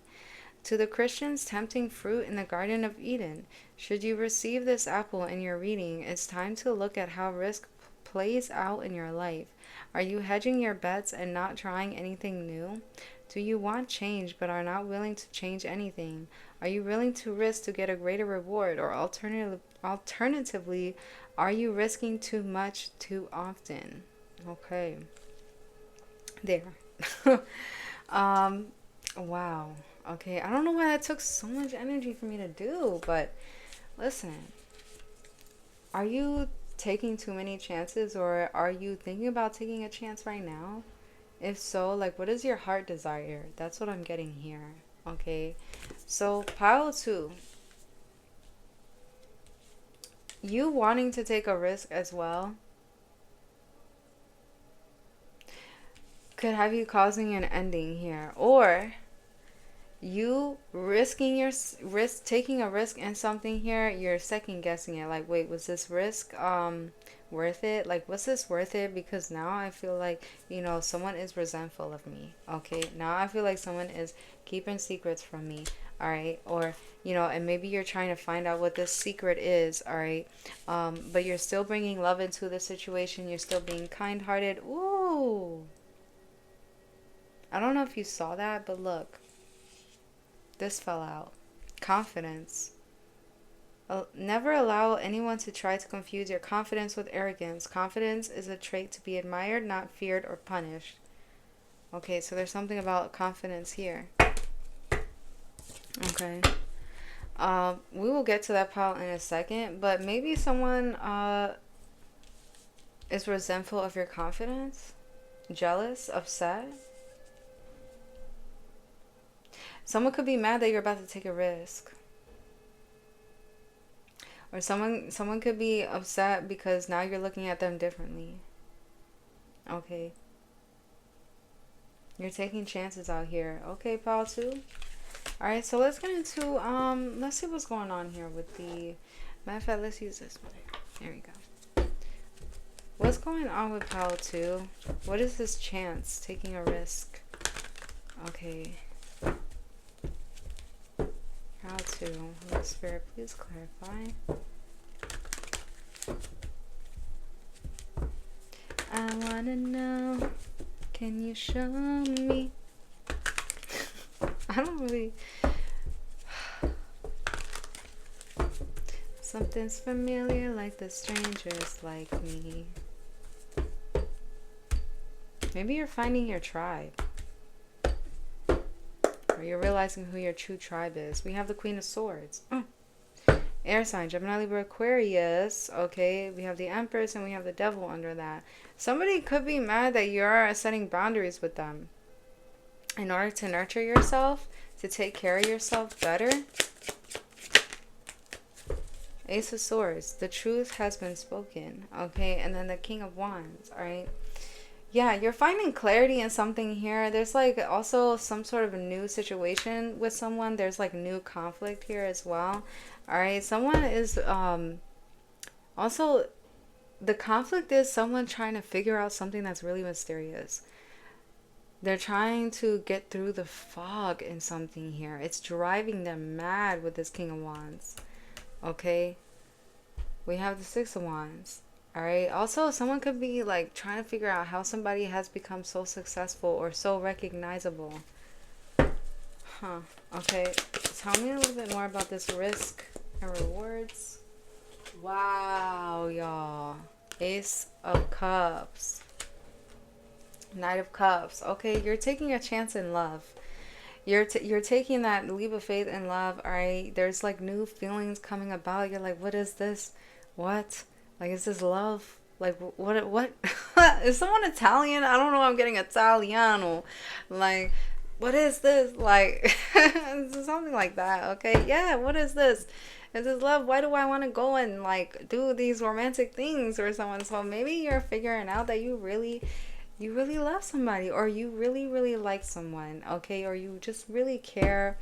to the Christians tempting fruit in the Garden of Eden. Should you receive this apple in your reading, it's time to look at how risk plays out in your life. Are you hedging your bets and not trying anything new? Do you want change but are not willing to change anything? Are you willing to risk to get a greater reward, or alternatively, are you risking too much too often? Okay. There. Wow. Okay, I don't know why that took so much energy for me to do, but listen. Are you taking too many chances, or are you thinking about taking a chance right now? If so, like, what is your heart desire? That's what I'm getting here. Okay. So, pile 2. You wanting to take a risk as well could have you causing an ending here, or you taking a risk in something here, you're second guessing it, like, wait, was this risk worth it? Like, was this worth it? Because now I feel like, someone is resentful of me. Okay, now I feel like someone is keeping secrets from me. All right, or and maybe you're trying to find out what this secret is. All right, but you're still bringing love into the situation, you're still being kind-hearted. Ooh, I don't know if you saw that, but look, this fell out. Confidence. Never allow anyone to try to confuse your confidence with arrogance. Confidence is a trait to be admired, not feared or punished. Okay, so there's something about confidence here. Okay. We will get to that pile in a second, but maybe someone is resentful of your confidence, jealous, upset. Someone could be mad that you're about to take a risk. Or someone could be upset because now you're looking at them differently. Okay. You're taking chances out here. Okay, pile 2. Alright, so let's get into let's see what's going on here with the matter of fact, let's use this one. There we go. What's going on with pile 2? What is this chance? Taking a risk. Okay. How to? Holy Spirit, please clarify. I wanna know. Can you show me? I don't really. Something's familiar, like the strangers like me. Maybe you're finding your tribe. Or you're realizing who your true tribe is. We have the Queen of Swords. Air sign, Gemini, Libra, Aquarius. Okay, we have the Empress and we have the Devil under that. Somebody could be mad that you're setting boundaries with them. In order to nurture yourself, to take care of yourself better. Ace of Swords, the truth has been spoken. Okay, and then the King of Wands, alright? Yeah, you're finding clarity in something here. There's like also some sort of a new situation with someone. There's like new conflict here as well. All right, someone is also, the conflict is someone trying to figure out something that's really mysterious. They're trying to get through the fog in something here. It's driving them mad with this King of Wands. Okay? We have the Six of Wands. Alright? Also, someone could be like trying to figure out how somebody has become so successful or so recognizable. Huh. Okay. Tell me a little bit more about this risk and rewards. Wow, y'all. Ace of Cups. Knight of Cups. Okay, you're taking a chance in love. You're taking that leap of faith in love. All right, there's like new feelings coming about. You're like, what is this? What? Like, is this love? Like, what? Is someone Italian? I don't know. I'm getting Italiano. Like, what is this? Like, something like that. Okay, yeah. What is this? Is this love? Why do I want to go and like do these romantic things or someone? So maybe you're figuring out that you really love somebody, or you really really like someone, okay, or you just really care.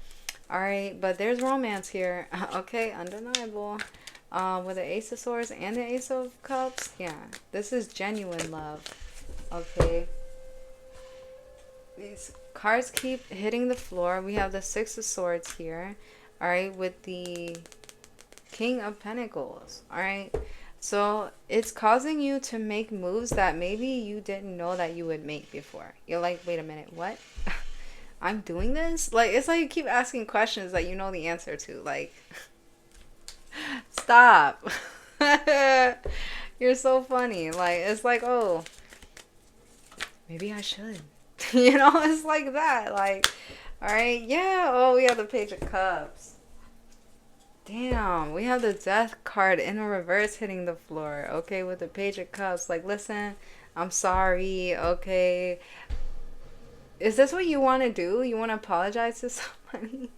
All right, but there's romance here. Okay, undeniable. With the Ace of Swords and the Ace of Cups, yeah, this is genuine love. Okay, these cards keep hitting the floor. We have the Six of Swords here, all right, with the King of Pentacles. All right, so it's causing you to make moves that maybe you didn't know that you would make before. You're like, wait a minute, what? I'm doing this? Like, it's like you keep asking questions that you know the answer to. Like, stop. You're so funny. Like, it's like, oh, maybe I should. You know, it's like that. Like, all right, yeah. Oh, we have the Page of Cups. Damn, we have the Death card in a reverse hitting the floor. Okay, with the Page of Cups. Like, listen, I'm sorry. Okay, is this what you want to do? You want to apologize to somebody?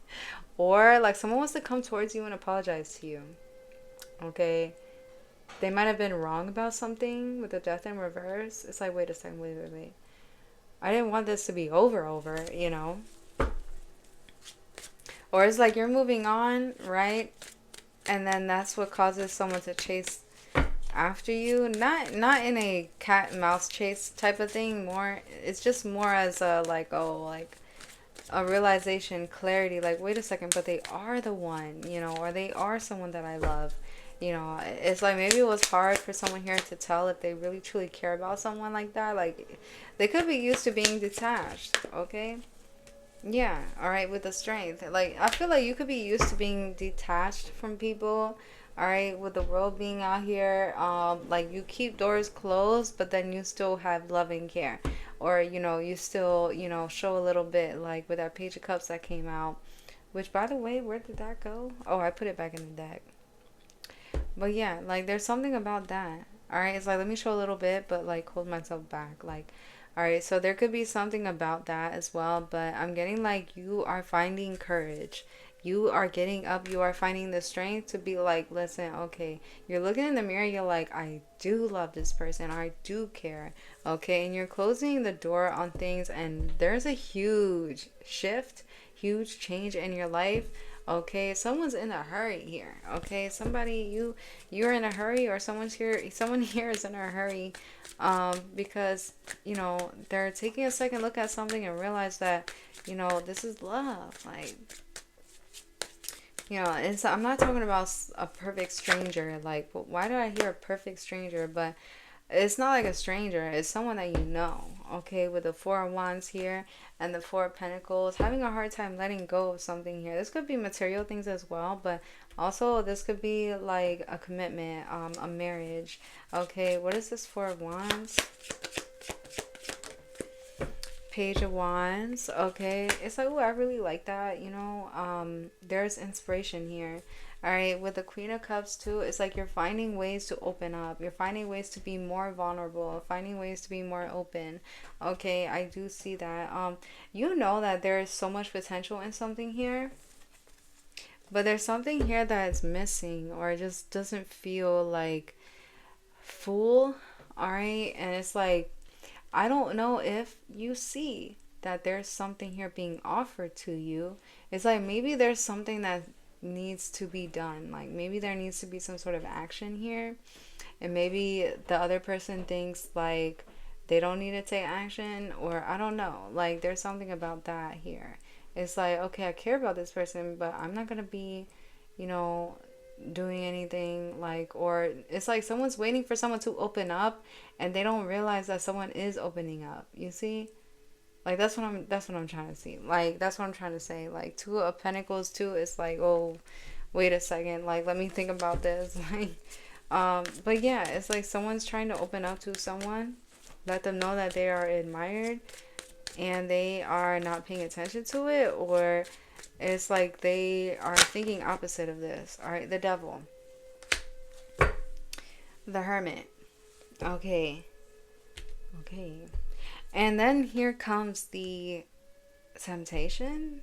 Or like someone wants to come towards you and apologize to you. Okay, they might have been wrong about something with the Death in reverse. It's like, wait a second, wait. I didn't want this to be over, you know? Or it's like you're moving on, right? And then that's what causes someone to chase after you. Not in a cat and mouse chase type of thing. More, it's just more as a like, oh, like a realization, clarity, like, wait a second, but they are the one, you know, or they are someone that I love. You know, it's like maybe it was hard for someone here to tell if they really truly care about someone like that. Like, they could be used to being detached, okay? Yeah, all right, with the strength. Like, I feel like you could be used to being detached from people, all right, with the world being out here. Like, you keep doors closed, but then you still have loving care. Or, you know, you still, you know, show a little bit, like with that Page of Cups that came out. Which, by the way, where did that go? Oh, I put it back in the deck. But yeah, like, there's something about that. All right, it's like, let me show a little bit, but like hold myself back. Like, all right, so there could be something about that as well, but I'm getting like you are finding courage. You are getting up, you are finding the strength to be like, listen, okay, you're looking in the mirror, you're like, I do love this person, I do care, okay, and you're closing the door on things, and there's a huge shift, huge change in your life. Okay, someone's in a hurry here. Okay, somebody, you're in a hurry, or someone here is in a hurry, because, you know, they're taking a second look at something and realize that, you know, this is love. Like, you know, it's, I'm not talking about a perfect stranger. Like, why did I hear a perfect stranger? But it's not like a stranger. It's someone that you know. Okay, with the Four of Wands here and the Four of Pentacles, having a hard time letting go of something here. This could be material things as well, but also this could be like a commitment, a marriage. Okay, what is this Four of Wands? Page of Wands. Okay, it's like, oh, I really like that, you know. There's inspiration here. All right, with the Queen of Cups too, it's like you're finding ways to open up, you're finding ways to be more vulnerable, finding ways to be more open. Okay, I do see that. You know that there is so much potential in something here, but there's something here that is missing, or it just doesn't feel like full. All right, and it's like, I don't know if you see that there's something here being offered to you. It's like maybe there's something that needs to be done. Like maybe there needs to be some sort of action here. And maybe the other person thinks like they don't need to take action, or I don't know. Like there's something about that here. It's like, okay, I care about this person, but I'm not going to be, you know, doing anything like, or it's like someone's waiting for someone to open up and they don't realize that someone is opening up. You see? Like that's what I'm trying to see. Like that's what I'm trying to say. Like Two of Pentacles too is like, oh, wait a second, like let me think about this. Like but yeah, it's like someone's trying to open up to someone, let them know that they are admired, and they are not paying attention to it, or it's like they are thinking opposite of this. All right, the Devil, the Hermit. Okay. And then here comes the Temptation,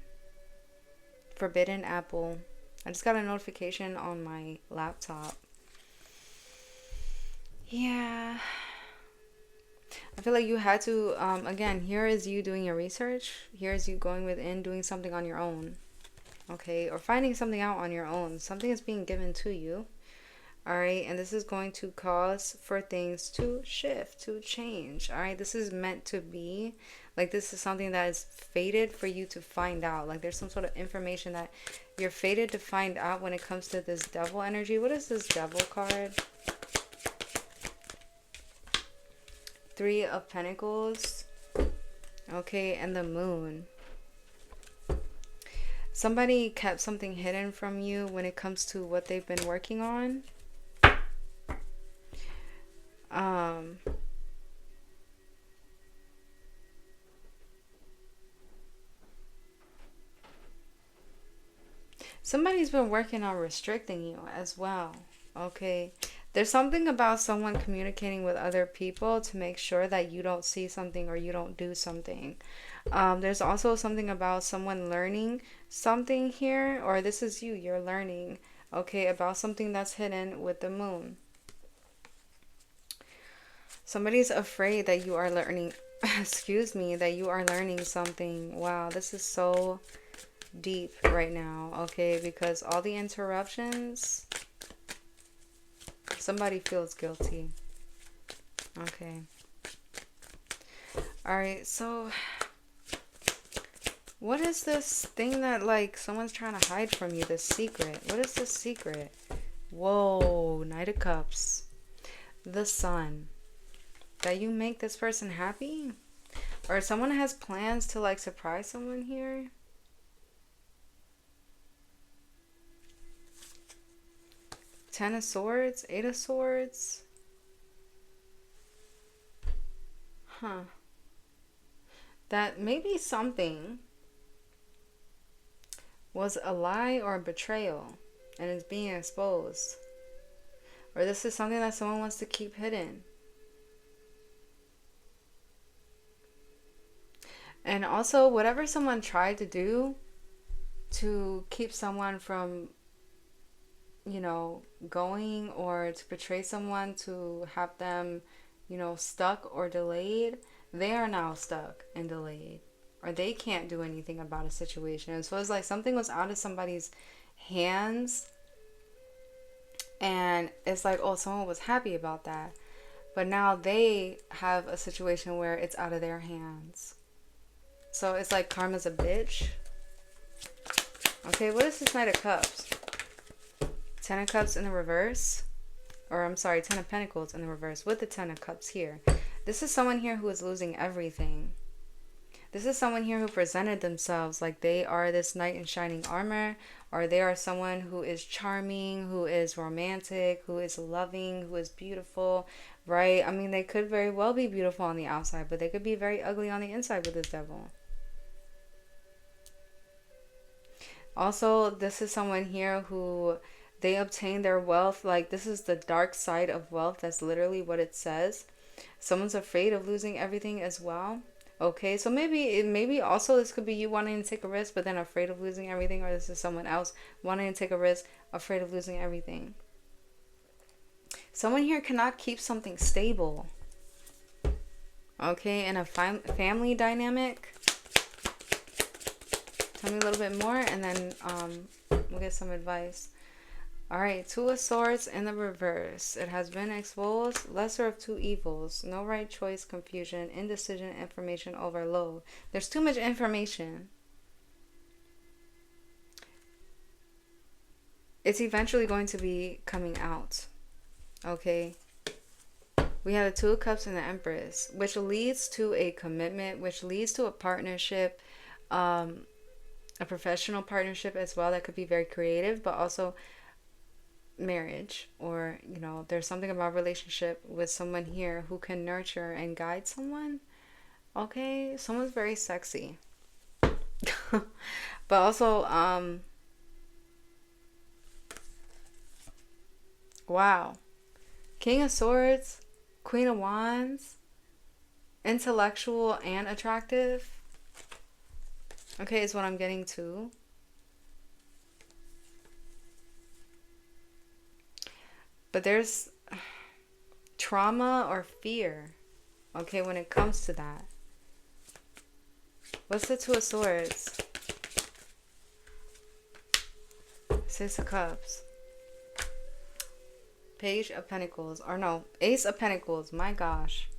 Forbidden Apple. I just got a notification on my laptop. Yeah, I feel like you had to, again, here is you doing your research. Here is you going within, doing something on your own. Okay, or finding something out on your own. Something is being given to you. Alright, and this is going to cause for things to shift, to change. Alright, this is meant to be. Like, this is something that is fated for you to find out. Like, there's some sort of information that you're fated to find out when it comes to this Devil energy. What is this Devil card? Three of Pentacles. Okay, and the Moon. Somebody kept something hidden from you when it comes to what they've been working on. Somebody's been working on restricting you as well. Okay. There's something about someone communicating with other people to make sure that you don't see something or you don't do something. There's also something about someone learning something here, or this is you're learning, okay, about something that's hidden with the Moon. Somebody's afraid that you are learning, excuse me, that you are learning something. Wow, this is so deep right now, okay, because all the interruptions, somebody feels guilty. Okay. Alright, so what is this thing that like someone's trying to hide from you? This secret. What is this secret? Whoa, Knight of Cups. The Sun. That you make this person happy? Or someone has plans to like surprise someone here? Ten of Swords, Eight of Swords. Huh. That maybe something was a lie or a betrayal and is being exposed. Or this is something that someone wants to keep hidden. And also, whatever someone tried to do to keep someone from, you know, going, or to betray someone, to have them, you know, stuck or delayed, they are now stuck and delayed. Or they can't do anything about a situation. So it's like something was out of somebody's hands. And it's like, oh, someone was happy about that. But now they have a situation where it's out of their hands. So it's like karma's a bitch. Okay, what is this Knight of Cups? Ten of Cups in the reverse. Or I'm sorry, Ten of Pentacles in the reverse with the Ten of Cups here. This is someone here who is losing everything. This is someone here who presented themselves like they are this knight in shining armor, or they are someone who is charming, who is romantic, who is loving, who is beautiful, right? I mean, they could very well be beautiful on the outside, but they could be very ugly on the inside with this Devil. Also, this is someone here who they obtain their wealth. Like, this is the dark side of wealth. That's literally what it says. Someone's afraid of losing everything as well. Okay, so maybe also this could be you wanting to take a risk, but then afraid of losing everything. Or this is someone else wanting to take a risk, afraid of losing everything. Someone here cannot keep something stable. Okay, in a family dynamic. Tell me a little bit more, and then we'll get some advice. All right, Two of Swords in the reverse. It has been exposed. Lesser of two evils. No right choice, confusion, indecision, information overload. There's too much information. It's eventually going to be coming out. Okay. We have the Two of Cups and the Empress, which leads to a commitment, which leads to a partnership, a professional partnership as well. That could be very creative, but also marriage, or you know, there's something about relationship with someone here who can nurture and guide someone. Okay, someone's very sexy. But also wow, King of Swords, Queen of Wands, intellectual and attractive. Okay, is what I'm getting to. But there's trauma or fear, okay, when it comes to that. What's the Two of Swords? Six of Cups. Page of Pentacles. Or no, Ace of Pentacles. My gosh.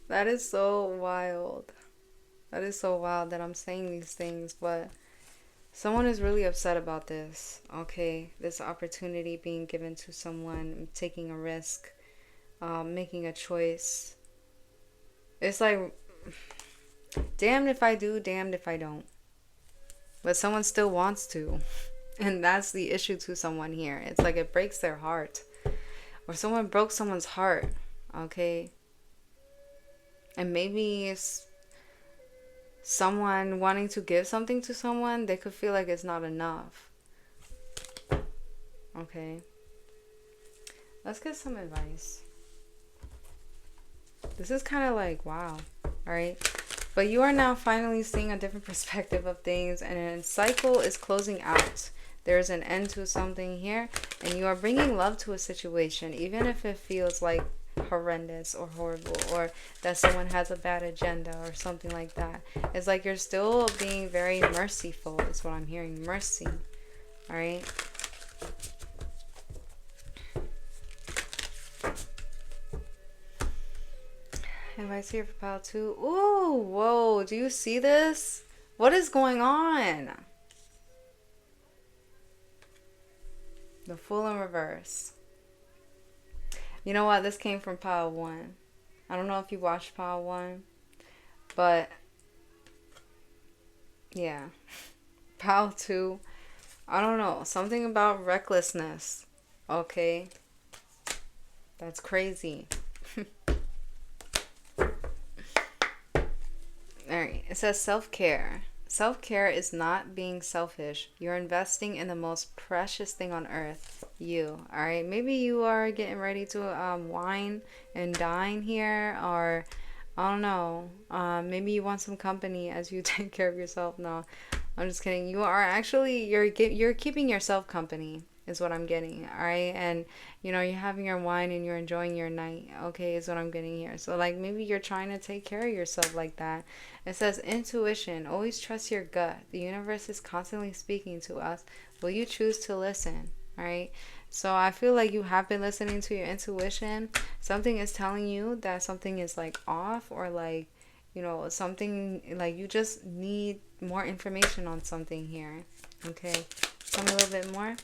That is so wild. That is so wild that I'm saying these things, but someone is really upset about this, okay? This opportunity being given to someone, taking a risk, making a choice. It's like, damned if I do, damned if I don't. But someone still wants to. And that's the issue to someone here. It's like it breaks their heart. Or someone broke someone's heart, okay? And maybe it's someone wanting to give something to someone, they could feel like it's not enough. Okay. Let's get some advice. This is kind of like, wow. Alright. But you are now finally seeing a different perspective of things, and a cycle is closing out. There's an end to something here, and you are bringing love to a situation, even if it feels like horrendous or horrible, or that someone has a bad agenda or something like that. It's like you're still being very merciful is what I'm hearing. Mercy. All right. Advice here for pile 2. Ooh, whoa, do you see this? What is going on? The Fool in reverse. You know what? This came from pile 1. I don't know if you watched pile 1, but yeah. Pile 2. I don't know. Something about recklessness. Okay. That's crazy. Alright. It says self-care. Self-care is not being selfish. You're investing in the most precious thing on earth. You. Alright. Maybe you are getting ready to wine and dine here, or I don't know. Maybe you want some company as you take care of yourself. No, I'm just kidding. You are actually, you're keeping yourself company is what I'm getting. All right. And, you know, you're having your wine and you're enjoying your night. Okay. Is what I'm getting here. So like maybe you're trying to take care of yourself like that. It says intuition. Always trust your gut. The universe is constantly speaking to us. Will you choose to listen? All right. So I feel like you have been listening to your intuition. Something is telling you that something is like off, or like, you know, something like you just need more information on something here. Okay. Tell me a little bit more.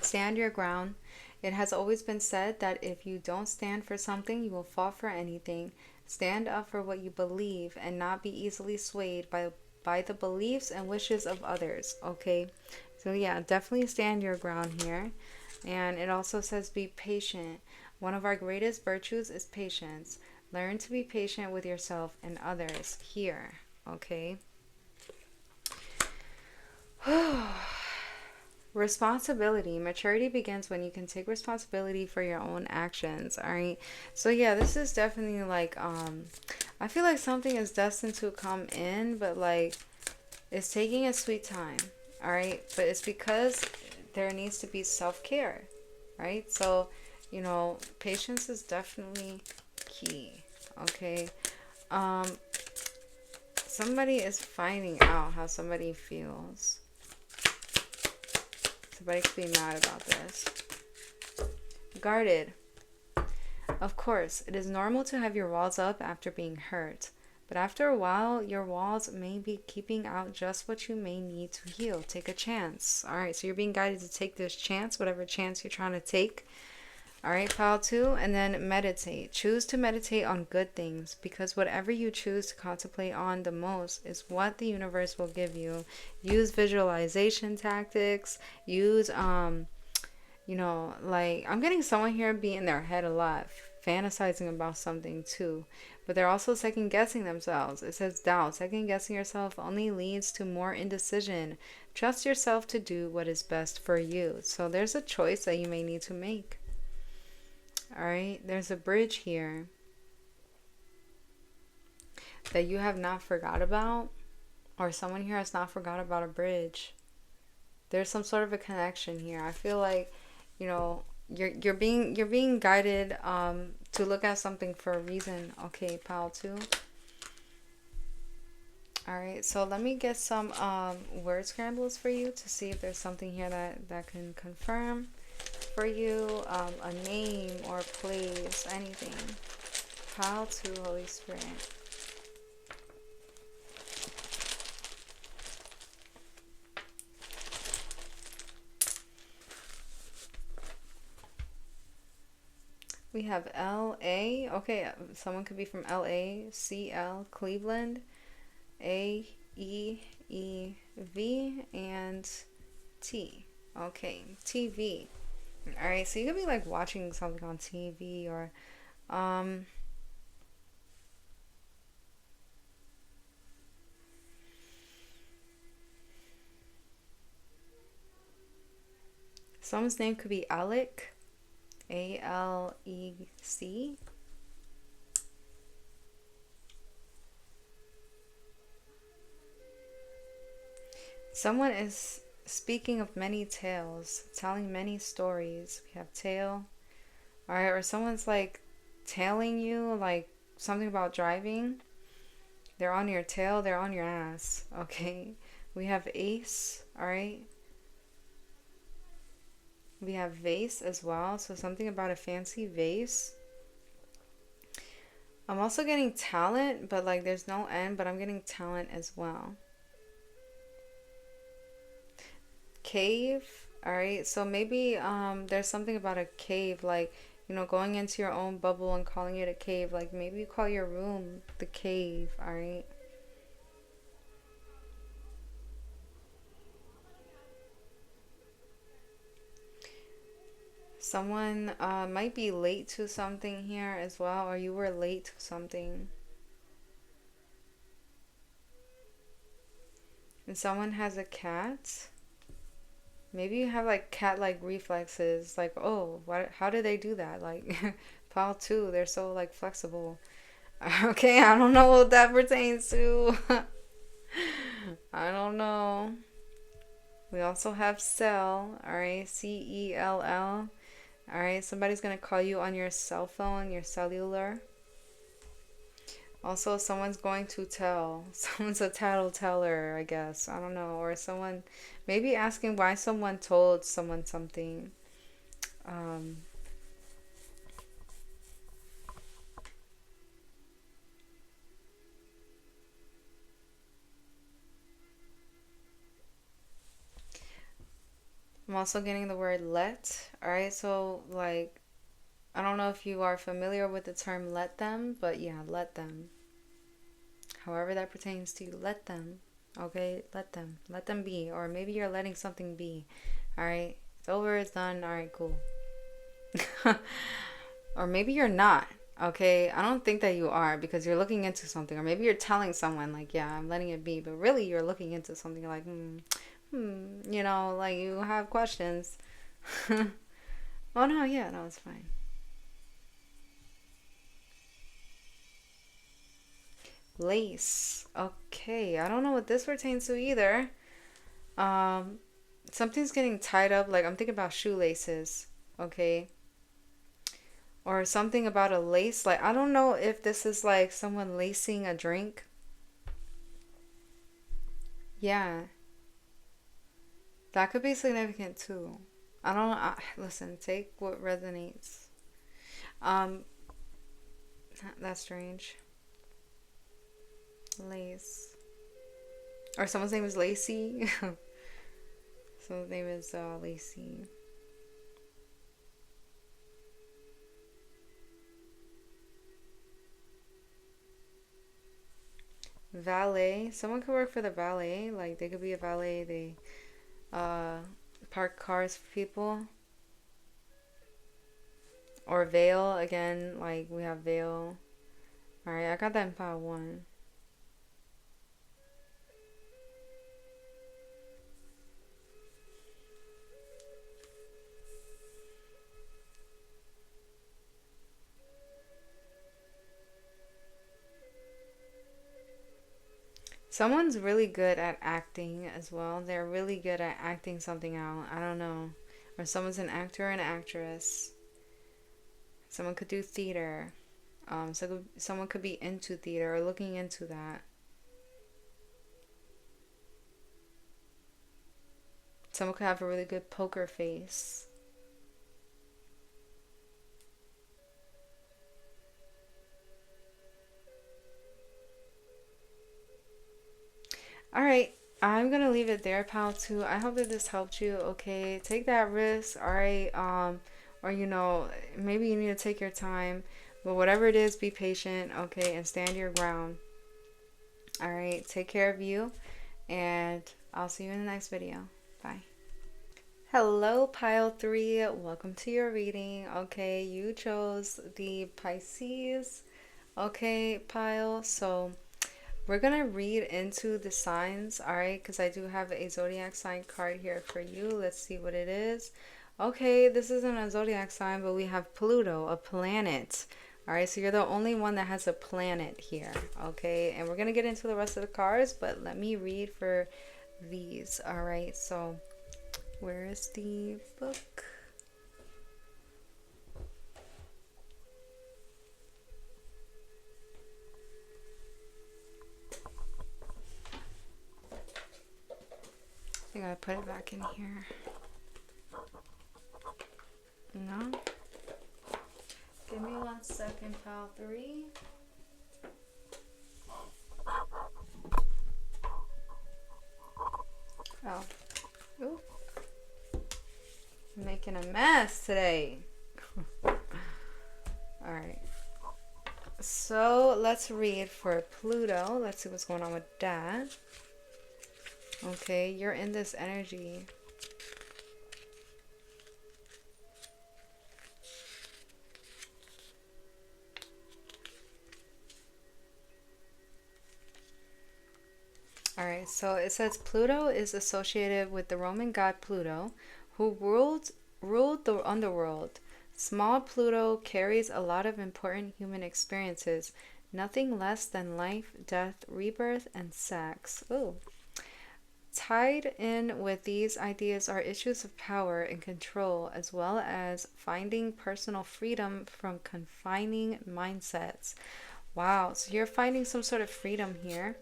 Stand your ground. It has always been said that if you don't stand for something, you will fall for anything. Stand up for what you believe and not be easily swayed by the beliefs and wishes of others. Okay. So yeah, definitely stand your ground here. And it also says be patient. One of our greatest virtues is patience. Learn to be patient with yourself and others here. Okay. Responsibility. Maturity begins when you can take responsibility for your own actions. All right. So yeah, this is definitely like I feel like something is destined to come in, but like it's taking a sweet time. All right. But it's because there needs to be self-care. Right. So, you know, patience is definitely key. Okay. Um, somebody is finding out how somebody feels. Somebody could be mad about this. Guarded. Of course, it is normal to have your walls up after being hurt. But after a while, your walls may be keeping out just what you may need to heal. Take a chance. All right, so you're being guided to take this chance, whatever chance you're trying to take. All right, pile 2. And then meditate. Choose to meditate on good things, because whatever you choose to contemplate on the most is what the universe will give you. Use visualization tactics. Use, you know, like, I'm getting someone here be in their head a lot, fantasizing about something too. But they're also second guessing themselves. It says doubt. Second guessing yourself only leads to more indecision. Trust yourself to do what is best for you. So there's a choice that you may need to make. All right. There's a bridge here that you have not forgot about, or someone here has not forgot about a bridge. There's some sort of a connection here. I feel like, you know, you're being guided to look at something for a reason. Okay, pile 2. All right, so let me get some word scrambles for you to see if there's something here that can confirm for you, a name or place, anything. Pile 2, Holy Spirit. We have LA. Okay, someone could be from LA, CL, Cleveland, AEEV, and T. Okay, TV. All right, so you could be like watching something on TV, or someone's name could be Alec, ALEC. Someone is speaking of many tales, telling many stories. We have tale. All right, or someone's like tailing you, like something about driving. They're on your tail, they're on your ass. Okay. We have ace. All right. We have vase as well, so something about a fancy vase. I'm also getting talent, but like there's no end, but I'm getting talent as well. Cave. All right, so maybe there's something about a cave, like, you know, going into your own bubble and calling it a cave. Like maybe you call your room the cave. All right. Someone might be late to something here as well, or you were late to something. And someone has a cat. Maybe you have like cat-like reflexes. Like, oh, what? How do they do that? Like, pile 2, they're so like flexible. Okay, I don't know what that pertains to. I don't know. We also have cell. All right, CELL. All right, somebody's gonna call you on your cell phone, your cellular. Also, someone's going to tell. Someone's a tattleteller, I guess. I don't know. Or someone maybe asking why someone told someone something. Um, I'm also getting the word let. All right, so like, I don't know if you are familiar with the term let them, but yeah, let them. However that pertains to you, let them. Okay, let them. Let them be. Or maybe you're letting something be. All right, it's over, it's done. All right, cool. Or maybe you're not. Okay, I don't think that you are, because you're looking into something. Or maybe you're telling someone, like, yeah, I'm letting it be. But really, you're looking into something like, you know, like you have questions. Oh, no, yeah, no, it's fine. Lace. Okay, I don't know what this pertains to either. Um, something's getting tied up. Like, I'm thinking about shoelaces. Okay. Or something about a lace. Like, I don't know if this is like someone lacing a drink. Yeah, that could be significant too. I don't know. Listen, take what resonates. Um, that's strange. Lace. Or someone's name is Lacey. Someone's name is Lacey. Valet. Someone could work for the valet. Like, they could be a valet. They uh park cars for people. Or veil again. Like, we have veil. All right, I got that in pile one. Someone's really good at acting as well. They're really good at acting something out. I don't know. Or someone's an actor or an actress. Someone could do theater. So someone could be into theater or looking into that. Someone could have a really good poker face. All right, I'm gonna leave it there, pal. Too. I hope that this helped you. Okay, take that risk. All right. Or maybe you need to take your time, but whatever it is, be patient. Okay, and stand your ground. All right. Take care of you, and I'll see you in the next video. Bye. Hello, pile three. Welcome to your reading. Okay, you chose the Pisces. Okay, pile. So we're gonna read into the signs, all right? Because I do have a zodiac sign card here for you. Let's see what it is. Okay, this isn't a zodiac sign, but we have Pluto, a planet. All right, so you're the only one that has a planet here. Okay, and we're gonna get into the rest of the cards, but let me read for these. All right, so where is the book? I think I put it back in here. No? Give me 1 second, pile three. Oh. Ooh. I'm making a mess today. Alright. So let's read for Pluto. Let's see what's going on with that. Okay, you're in this energy. Alright, so it says Pluto is associated with the Roman god Pluto, who ruled the underworld. Small Pluto carries a lot of important human experiences, nothing less than life, death, rebirth, and sex. Ooh. Tied in with these ideas are issues of power and control, as well as finding personal freedom from confining mindsets. Wow, so you're finding some sort of freedom here.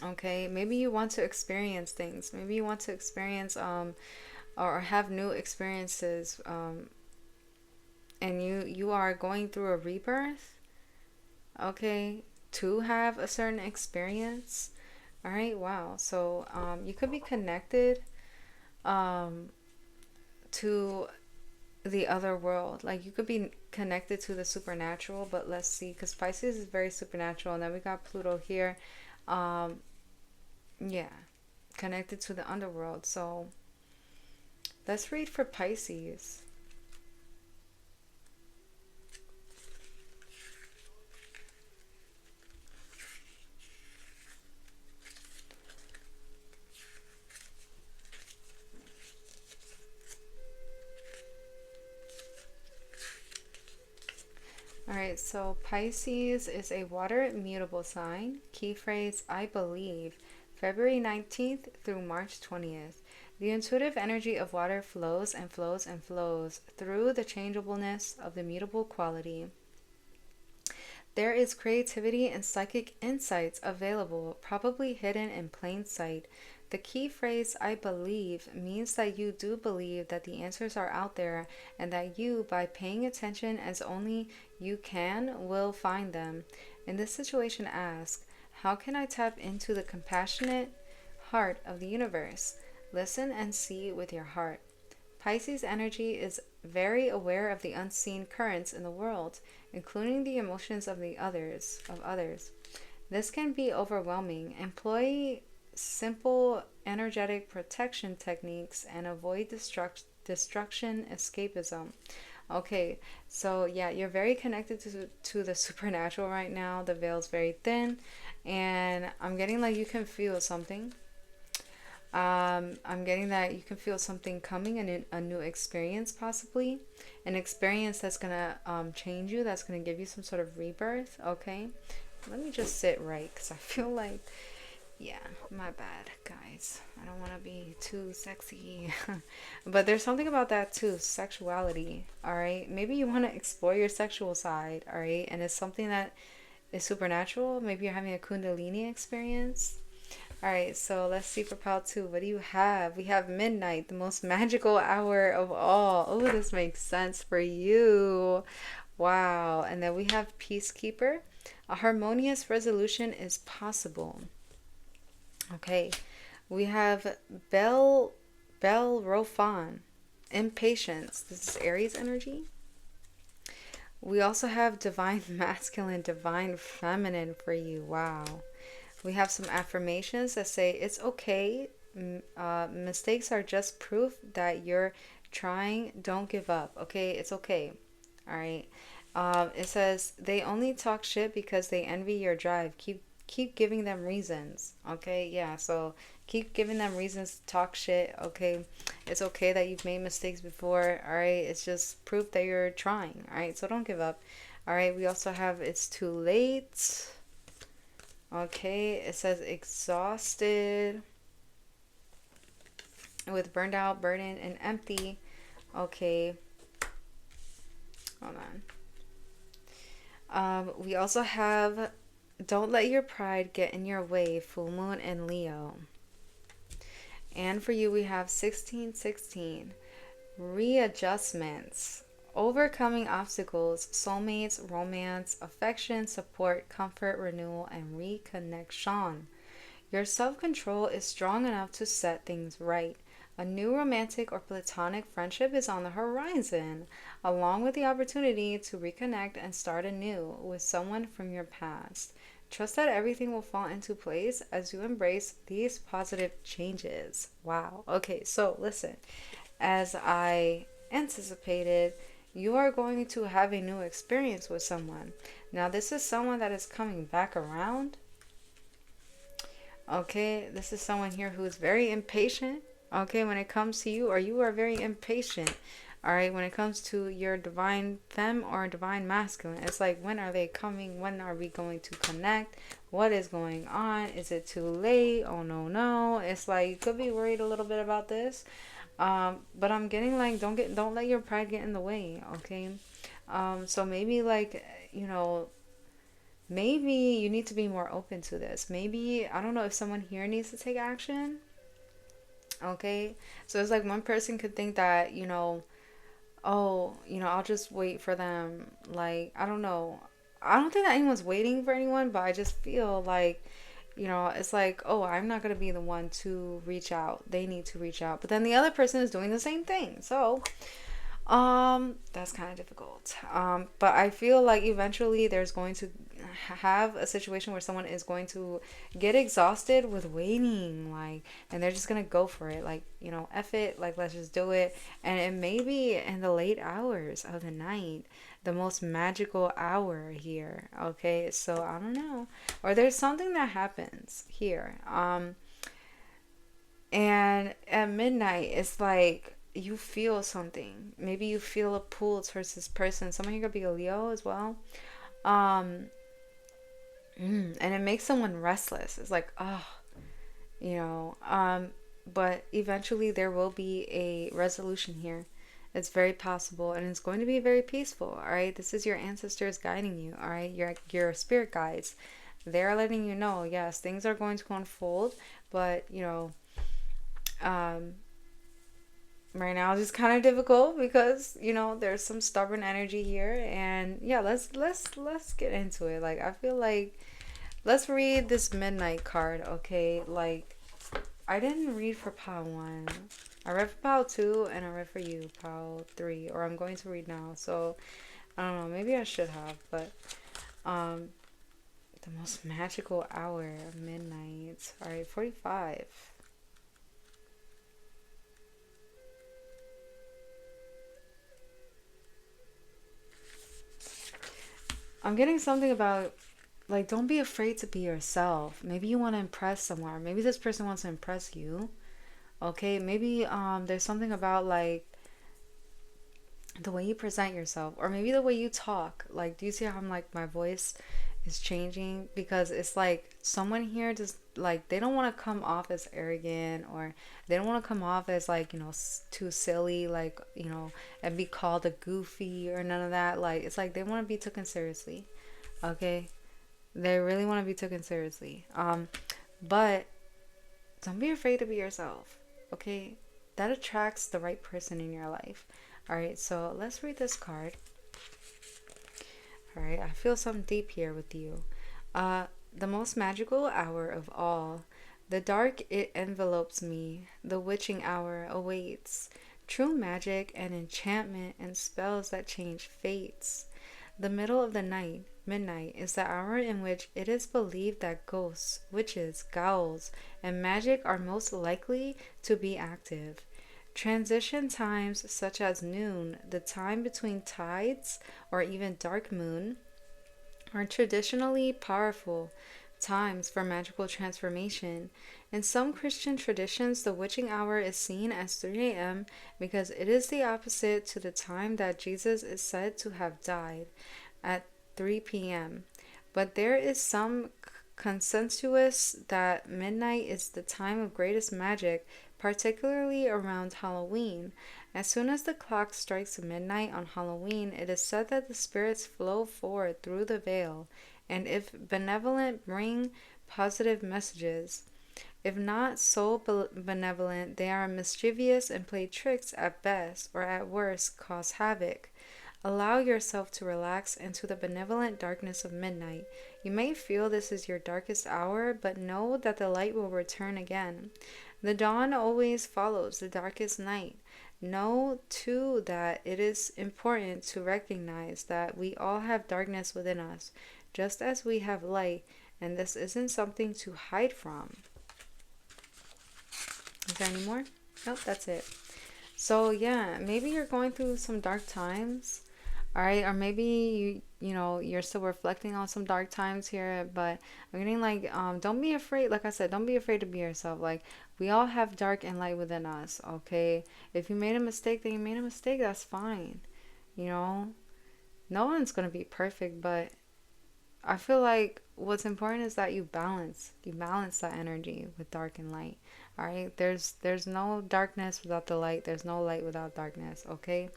Okay, maybe you want to experience things. Maybe you want to experience or have new experiences, and you are going through a rebirth. Okay, to have a certain experience. All right, wow. So you could be connected to the other world. Like, you could be connected to the supernatural, but let's see, because Pisces is very supernatural, and then we got Pluto here. Yeah, connected to the underworld. So let's read for Pisces. Alright, so Pisces is a water mutable sign. Key phrase, I believe. February 19th through March 20th. The intuitive energy of water flows and flows and flows through the changeableness of the mutable quality. There is creativity and psychic insights available, probably hidden in plain sight. The key phrase, I believe, means that you do believe that the answers are out there and that you, by paying attention as only you can, will find them. In this situation, ask, how can I tap into the compassionate heart of the universe? Listen and see with your heart. Pisces energy is very aware of the unseen currents in the world, including the emotions of others. This can be overwhelming. Employ simple energetic protection techniques and avoid destruction escapism. Okay, so yeah, you're very connected to the supernatural right now. The veil's very thin, and I'm getting like you can feel something. I'm getting that you can feel something coming and a new experience, possibly an experience that's gonna change you, that's gonna give you some sort of rebirth. Okay, let me just sit right because I feel like, yeah, my bad, guys. I don't want to be too sexy, but there's something about that too, sexuality. All right, maybe you want to explore your sexual side. All right, and it's something that is supernatural. Maybe you're having a Kundalini experience. All right, so let's see for pile 2. What do you have? We have midnight, the most magical hour of all. Oh, this makes sense for you. Wow. And then we have peacekeeper. A harmonious resolution is possible. Okay. We have Bellerophon, impatience. This is Aries energy. We also have divine masculine, divine feminine for you. Wow. We have some affirmations that say it's okay. Mistakes are just proof that you're trying. Don't give up. Okay, it's okay. All right. It says they only talk shit because they envy your drive. Keep giving them reasons. Okay, yeah. So keep giving them reasons to talk shit. Okay, it's okay that you've made mistakes before. All right, it's just proof that you're trying. All right, so don't give up. All right. We also have it's too late. Okay, it says exhausted with burned out, burdened, and empty. Okay, hold on. We also have don't let your pride get in your way, full moon and Leo. And for you, we have 1616, readjustments. Overcoming obstacles, soulmates, romance, affection, support, comfort, renewal, and reconnection. Your self-control is strong enough to set things right. A new romantic or platonic friendship is on the horizon, along with the opportunity to reconnect and start anew with someone from your past. Trust that everything will fall into place as you embrace these positive changes. Wow. Okay, so listen, as I anticipated, you are going to have a new experience with someone. Now, this is someone that is coming back around. Okay, this is someone here who is very impatient. Okay, when it comes to you, or you are very impatient. All right, when it comes to your divine femme or divine masculine, it's like, when are they coming? When are we going to connect? What is going on? Is it too late? Oh, no. It's like, you could be worried a little bit about this. But I'm getting like, don't let your pride get in the way, okay? So maybe like, maybe you need to be more open to this. Maybe, I don't know if someone here needs to take action, okay? So it's like one person could think that, oh, I'll just wait for them. Like, I don't know. I don't think that anyone's waiting for anyone, but I just feel like, it's like, oh, I'm not going to be the one to reach out. They need to reach out. But then the other person is doing the same thing. So, that's kind of difficult. But I feel like eventually there's going to have a situation where someone is going to get exhausted with waiting, like, and they're just gonna go for it, like, F it, like, let's just do it. And it may be in the late hours of the night, the most magical hour here. Okay, so I don't know, or there's something that happens here, and at midnight it's like you feel something. Maybe you feel a pull towards this person. Someone here could be a Leo as well. um and it makes someone restless. It's like, oh, you know, um but eventually there will be a resolution here. It's very possible, and it's going to be very peaceful. All right, this is your ancestors guiding you. All right, your spirit guides. They're letting you know, yes, things are going to unfold, but um, right now it's just kind of difficult because there's some stubborn energy here, and yeah, let's get into it. Like, I feel like let's read this midnight card, okay? Like, I didn't read for pile 1. I read for pile 2, and I read for you, pile 3, or I'm going to read now. So, I don't know, maybe I should have, but um the most magical hour of midnight. All right, 45. I'm getting something about, like, don't be afraid to be yourself. Maybe you want to impress someone. Maybe this person wants to impress you. Okay, maybe there's something about, like, the way you present yourself, or maybe the way you talk. Like, do you see how I'm, like, my voice is changing? Because it's like someone here just, like, they don't want to come off as arrogant, or they don't want to come off as, like, too silly, like, and be called a goofy or none of that. Like, it's like they want to be taken seriously. Okay, they really want to be taken seriously. But don't be afraid to be yourself. Okay, that attracts the right person in your life. All right, so let's read this card. All right, I feel something deep here with you. The most magical hour of all. The dark, it envelopes me. The witching hour awaits. True magic and enchantment and spells that change fates. The middle of the night, midnight, is the hour in which it is believed that ghosts, witches, ghouls, and magic are most likely to be active. Transition times such as noon, the time between tides, or even dark moon, are traditionally powerful times for magical transformation. In some Christian traditions, the witching hour is seen as 3 a.m. because it is the opposite to the time that Jesus is said to have died, at 3 p.m. But there is some consensus that midnight is the time of greatest magic, particularly around Halloween. As soon as the clock strikes midnight on Halloween, it is said that the spirits flow forward through the veil, and if benevolent, bring positive messages. If not so benevolent, they are mischievous and play tricks at best, or at worst, cause havoc. Allow yourself to relax into the benevolent darkness of midnight. You may feel this is your darkest hour, but know that the light will return again. The dawn always follows the darkest night. Know, too, that it is important to recognize that we all have darkness within us, just as we have light, and this isn't something to hide from. Is there any more? Nope, that's it. So, yeah, maybe you're going through some dark times. All right, or maybe you're still reflecting on some dark times here, but I'm getting like don't be afraid. Like I said, don't be afraid to be yourself. Like, we all have dark and light within us, okay? If you made a mistake, then you made a mistake. That's fine. No one's going to be perfect, but I feel like what's important is that you balance that energy with dark and light. All right, there's no darkness without the light. There's no light without darkness, okay?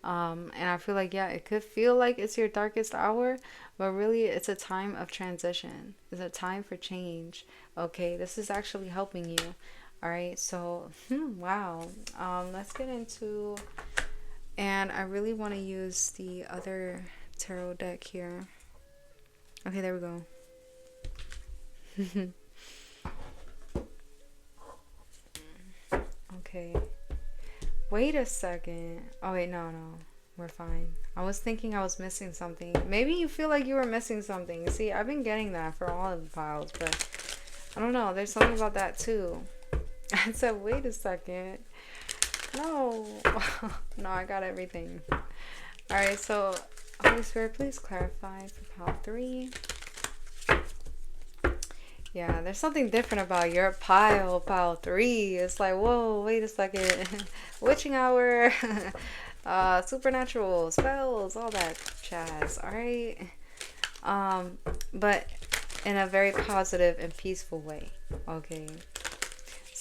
And I feel like, yeah, it could feel like it's your darkest hour, but really it's a time of transition. It's a time for change. Okay, this is actually helping you. All right, so wow. Let's get into, and I really want to use the other tarot deck here. Okay, there we go. Okay. Wait a second. Oh, wait, no. We're fine. I was thinking I was missing something. Maybe you feel like you were missing something. See, I've been getting that for all of the piles, but I don't know. There's something about that, too. I said, wait a second. No. No, I got everything. Alright, so Holy Spirit, please clarify for pile 3. Yeah, there's something different about your pile 3. It's like, whoa, wait a second. Witching hour, supernatural, spells, all that jazz, alright? But in a very positive and peaceful way, okay?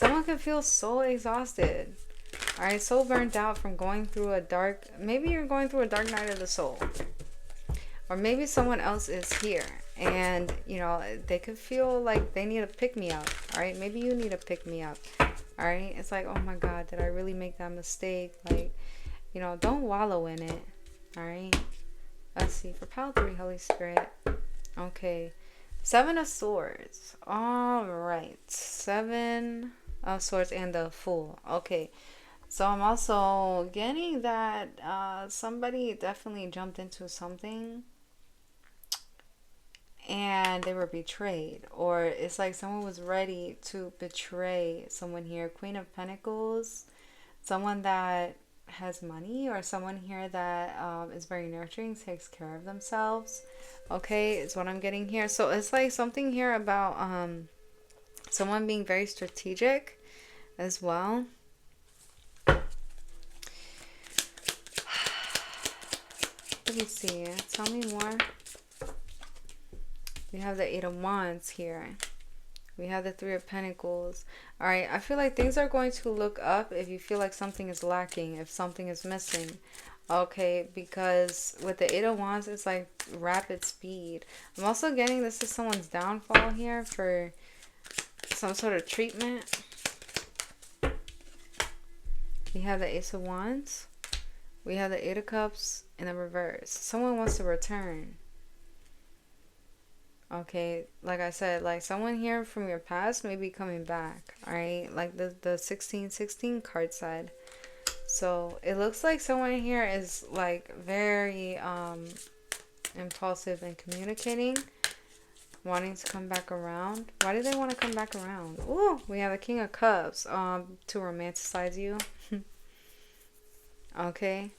Someone can feel so exhausted. All right, so burnt out from going through a dark, maybe you're going through a dark night of the soul. Or maybe someone else is here and, you know, they could feel like they need a pick me up. All right, maybe you need a pick me up. All right, it's like, oh my God, did I really make that mistake? Like, you know, don't wallow in it. All right, let's see. For pile 3, Holy Spirit. Okay, 7 of Swords. All right, 7 of Swords and the Fool. Okay, so I'm also getting that somebody definitely jumped into something and they were betrayed, or it's like someone was ready to betray someone here. Queen of Pentacles, someone that has money, or someone here that is very nurturing, takes care of themselves. Okay, is what I'm getting here. So it's like something here about someone being very strategic as well. Let me see, tell me more. We have the 8 of Wands here. We have the 3 of Pentacles. All right, I feel like things are going to look up if you feel like something is lacking, if something is missing. Okay, because with the 8 of Wands, it's like rapid speed. I'm also getting this is someone's downfall here for some sort of treatment. We have the Ace of Wands. We have the 8 of Cups in the reverse. Someone wants to return. Okay, like I said, like someone here from your past may be coming back, all right? Like the 1616 card side. So it looks like someone here is like very impulsive in communicating, wanting to come back around. Why do they want to come back around? Ooh, we have a King of Cups to romanticize you. Okay,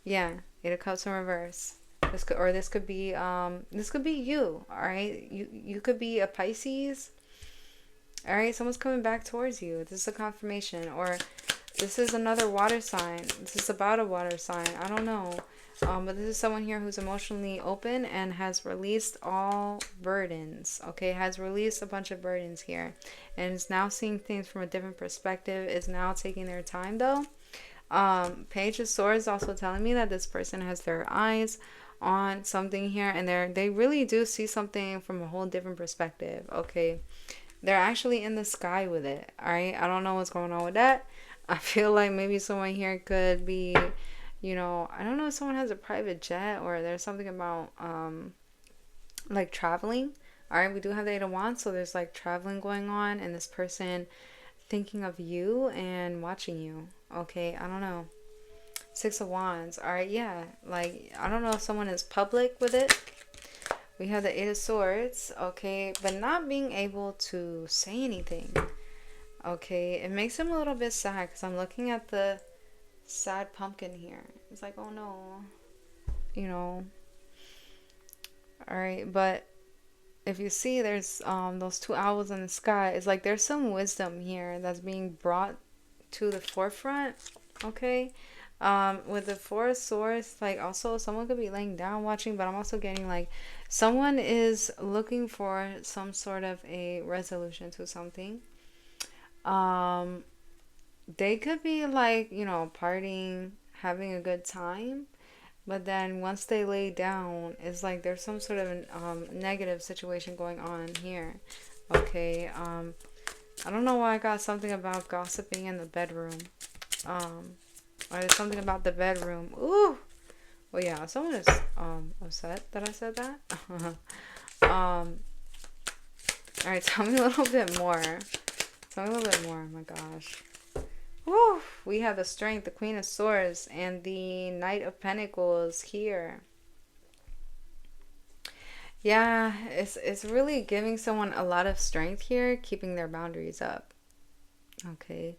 yeah, 8 of Cups in reverse. This could be you. All right, you could be a Pisces. All right, someone's coming back towards you. This is a confirmation, or this is another water sign. This is about a water sign. I don't know, but this is someone here who's emotionally open and has released all burdens. Okay, has released a bunch of burdens here, and is now seeing things from a different perspective. Is now taking their time though. Page of Swords also telling me that this person has their eyes on something here, and they really do see something from a whole different perspective. Okay, they're actually in the sky with it. All right, I don't know what's going on with that. I feel like maybe someone here could be, you know, I don't know if someone has a private jet, or there's something about like traveling. All right, we do have the 8 of Wands, so there's like traveling going on, and this person thinking of you and watching you. Okay, I don't know. 6 of Wands. All right, yeah. Like, I don't know if someone is public with it. We have the 8 of Swords. Okay, but not being able to say anything. Okay, it makes him a little bit sad because I'm looking at the sad pumpkin here. It's like, oh no. You know. All right, but if you see there's those 2 owls in the sky, it's like there's some wisdom here that's being brought to the forefront. Okay, with the 4 of Swords, like also someone could be laying down watching, but I'm also getting like someone is looking for some sort of a resolution to something. They could be like, you know, partying, having a good time, but then once they lay down, it's like there's some sort of negative situation going on here. Okay, I don't know why I got something about gossiping in the bedroom. Or there's something about the bedroom. Ooh. Well, yeah, someone is upset that I said that. Alright, tell me a little bit more. Tell me a little bit more. Oh my gosh. Woo! We have the Strength, the Queen of Swords, and the Knight of Pentacles here. Yeah, it's really giving someone a lot of strength here, keeping their boundaries up. Okay.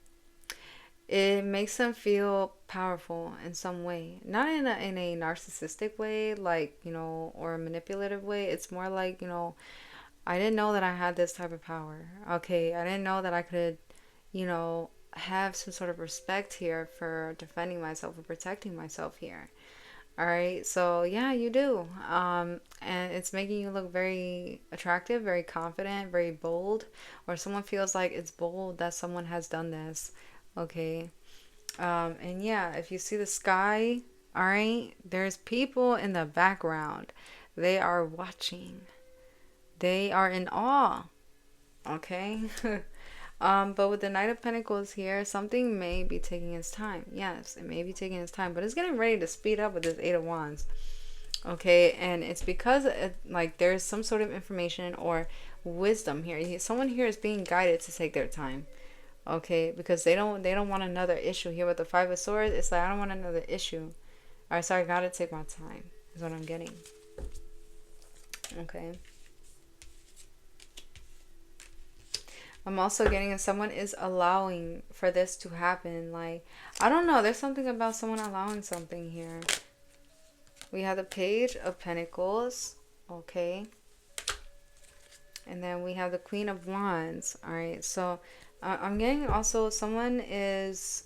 It makes them feel powerful in some way. Not in a narcissistic way, like, you know, or a manipulative way. It's more like, you know, I didn't know that I had this type of power. Okay, I didn't know that I could, you know, have some sort of respect here for defending myself or protecting myself here. All right, so yeah, you do. And it's making you look very attractive, very confident, very bold, or someone feels like it's bold that someone has done this. Okay. And yeah, if you see the sky, all right, there's people in the background. They are watching. They are in awe. Okay. But with the Knight of Pentacles here, something may be taking its time. Yes, it may be taking its time, but it's getting ready to speed up with this Eight of Wands. Okay, and it's because like there's some sort of information or wisdom here. Someone here is being guided to take their time. Okay, because they don't want another issue here with the Five of Swords. It's like I don't want another issue. All right, so I gotta take my time. Is what I'm getting. Okay. I'm also getting if someone is allowing for this to happen. Like, I don't know. There's something about someone allowing something here. We have the Page of Pentacles. Okay. And then we have the Queen of Wands. All right. So, I'm getting also someone is...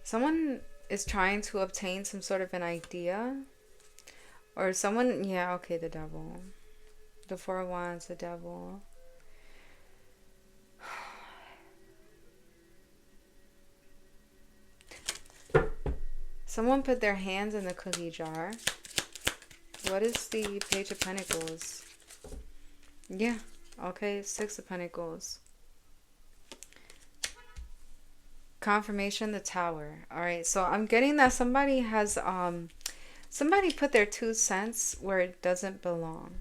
Someone is trying to obtain some sort of an idea. Or someone, yeah, okay, the Devil. The Four of Wands, the Devil. Someone put their hands in the cookie jar. What is the Page of Pentacles? Yeah, okay, Six of Pentacles. Confirmation, the Tower. All right, so I'm getting that somebody has, somebody put their 2 cents where it doesn't belong.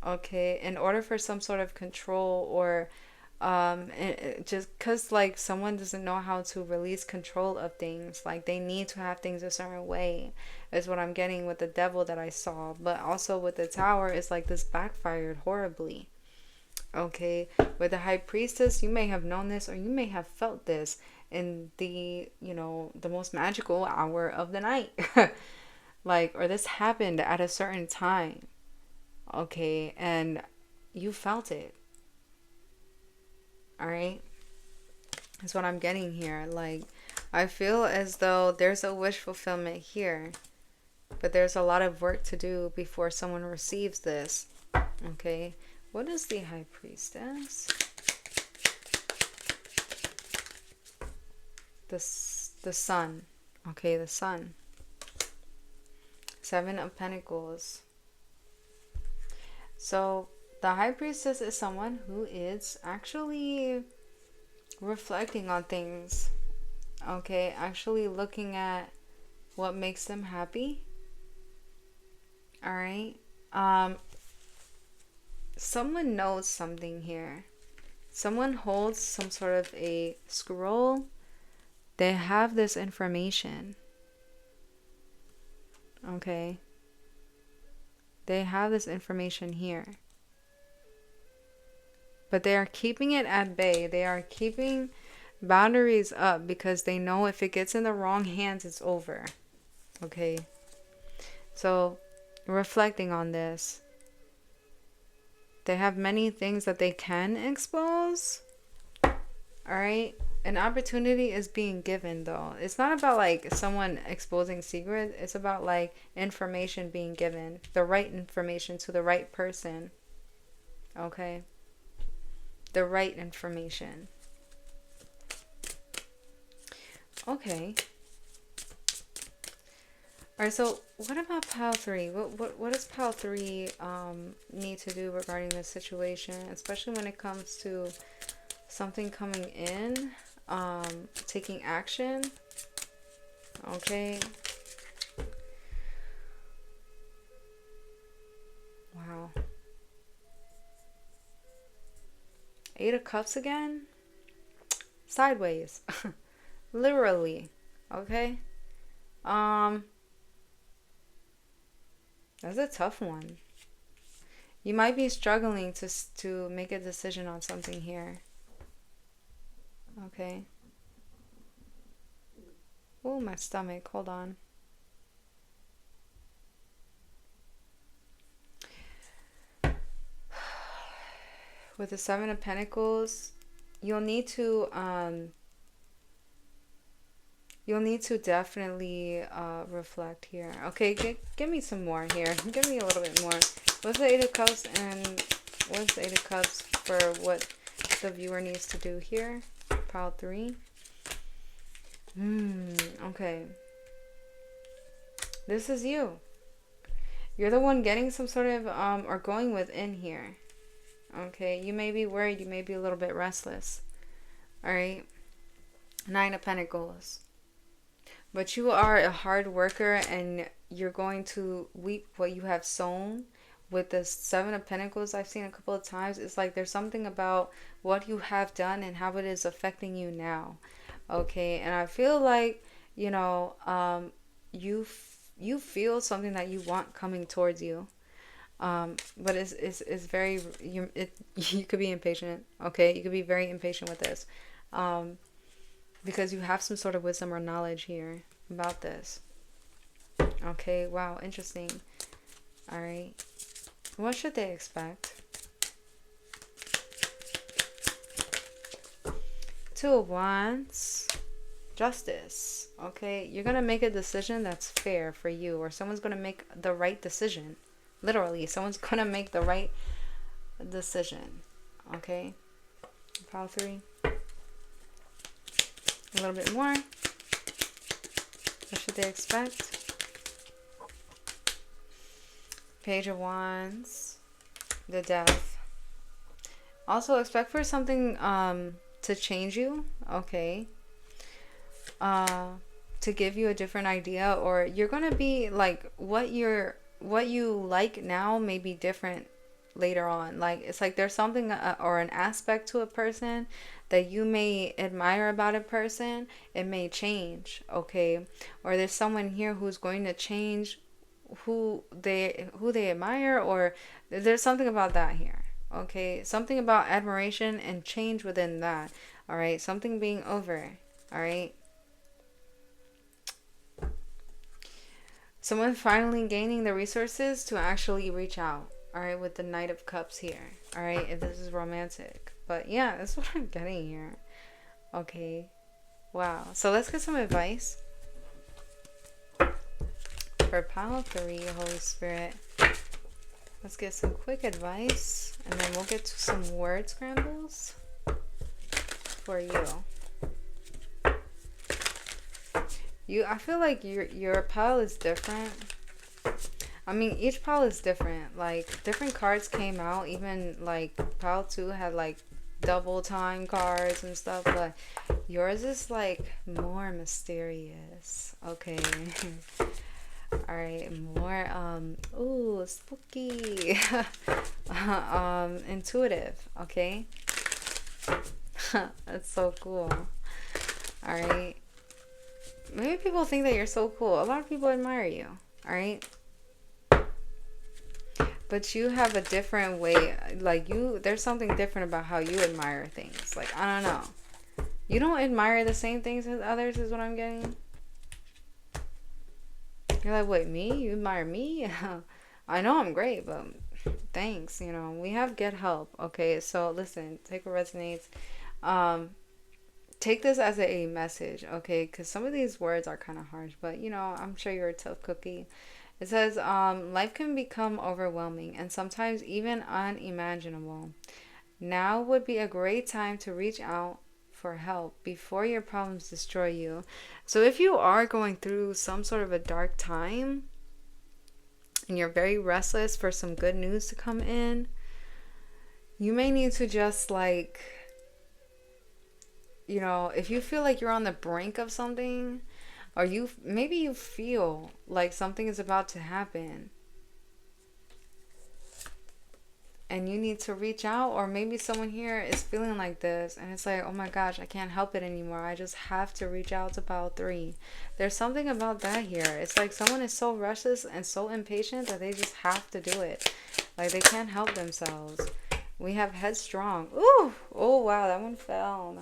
Okay, in order for some sort of control or just because like someone doesn't know how to release control of things, like they need to have things a certain way, is what I'm getting with the Devil that I saw. But also with the Tower, it's like this backfired horribly. Okay, with the High Priestess, you may have known this or you may have felt this in the, you know, the most magical hour of the night. Like, or this happened at a certain time. Okay, and you felt it. All right, that's what I'm getting here. Like, I feel as though there's a wish fulfillment here, but there's a lot of work to do before someone receives this. Okay, what is the High Priestess? The Sun. Okay, the Sun. Seven of Pentacles. So the High Priestess is someone who is actually reflecting on things. Okay, actually looking at what makes them happy. All right. Someone knows something here. Someone holds some sort of a scroll. They have this information. Okay. They have this information here. But they are keeping it at bay. They are keeping boundaries up because they know if it gets in the wrong hands, it's over. Okay. So, reflecting on this. They have many things that they can expose. Alright? An opportunity is being given, though. It's not about, like, someone exposing secrets. It's about, like, information being given. The right information to the right person. Okay? The right information. Okay. Alright, so what about pile 3? What does pile 3 need to do regarding this situation? Especially when it comes to something coming in, taking action. Okay. Wow. Eight of Cups again? Sideways. Literally. Okay? That's a tough one. You might be struggling to make a decision on something here. Okay. Oh, my stomach. Hold on. With the Seven of Pentacles, you'll need to You'll need to definitely reflect here. Okay, give me some more here. Give me a little bit more. What's the Eight of Cups and what's the Eight of Cups for what the viewer needs to do here? Pile 3. Okay. This is you. You're the one getting some sort of, or going within here. Okay, you may be worried. You may be a little bit restless. Alright. 9 of Pentacles. But you are a hard worker and you're going to reap what you have sown. With the 7 of Pentacles I've seen a couple of times, it's like there's something about what you have done and how it is affecting you now. Okay, and I feel like, you know, you feel something that you want coming towards you. But it's very, you could be impatient. Okay, you could be very impatient with this. Because you have some sort of wisdom or knowledge here about this. Okay, wow, interesting. All right. What should they expect? 2 of Wands. Justice. Okay, you're going to make a decision that's fair for you, or someone's going to make the right decision. Literally, someone's going to make the right decision. Okay. Pile 3. A little bit more. What should they expect? Page of Wands. The Death. Also expect for something to change you. Okay. To give you a different idea, or you're gonna be like what you like now may be different later on. Like it's like there's something or an aspect to a person that you may admire about a person. It may change. Okay, or there's someone here who's going to change who they admire, or there's something about that here. Okay, something about admiration and change within that. All right, something being over. All right, someone finally gaining the resources to actually reach out. All right, with the Knight of Cups here. All right, if this is romantic. But yeah, that's what I'm getting here. Okay, wow. So let's get some advice for pile 3, Holy Spirit. Let's get some quick advice, and then we'll get to some word scrambles for you. I feel like your pile is different. I mean, each pile is different. Like, different cards came out. Even, like, pile 2 had, like, double time cards and stuff. But yours is, like, more mysterious. Okay. Alright, more, ooh, spooky. Intuitive. Okay. That's so cool. Alright. Maybe people think that you're so cool. A lot of people admire you. Alright. But you have a different way. Like, there's something different about how you admire things. Like, I don't know. You don't admire the same things as others, is what I'm getting. You're like, wait, me? You admire me? I know I'm great, but thanks. You know, we have get help. Okay, so listen, take what resonates. Take this as a message, okay? Because some of these words are kind of harsh, but you know, I'm sure you're a tough cookie. It says, life can become overwhelming and sometimes even unimaginable. Now would be a great time to reach out for help before your problems destroy you. So if you are going through some sort of a dark time and you're very restless for some good news to come in, you may need to just, like, you know, if you feel like you're on the brink of something, or maybe you feel like something is about to happen and you need to reach out, or maybe someone here is feeling like this and it's like, oh my gosh, I can't help it anymore, I just have to reach out to pile 3. There's something about that here. It's like someone is so restless and so impatient that they just have to do it. Like, they can't help themselves. We have headstrong. Ooh, oh wow, that one fell.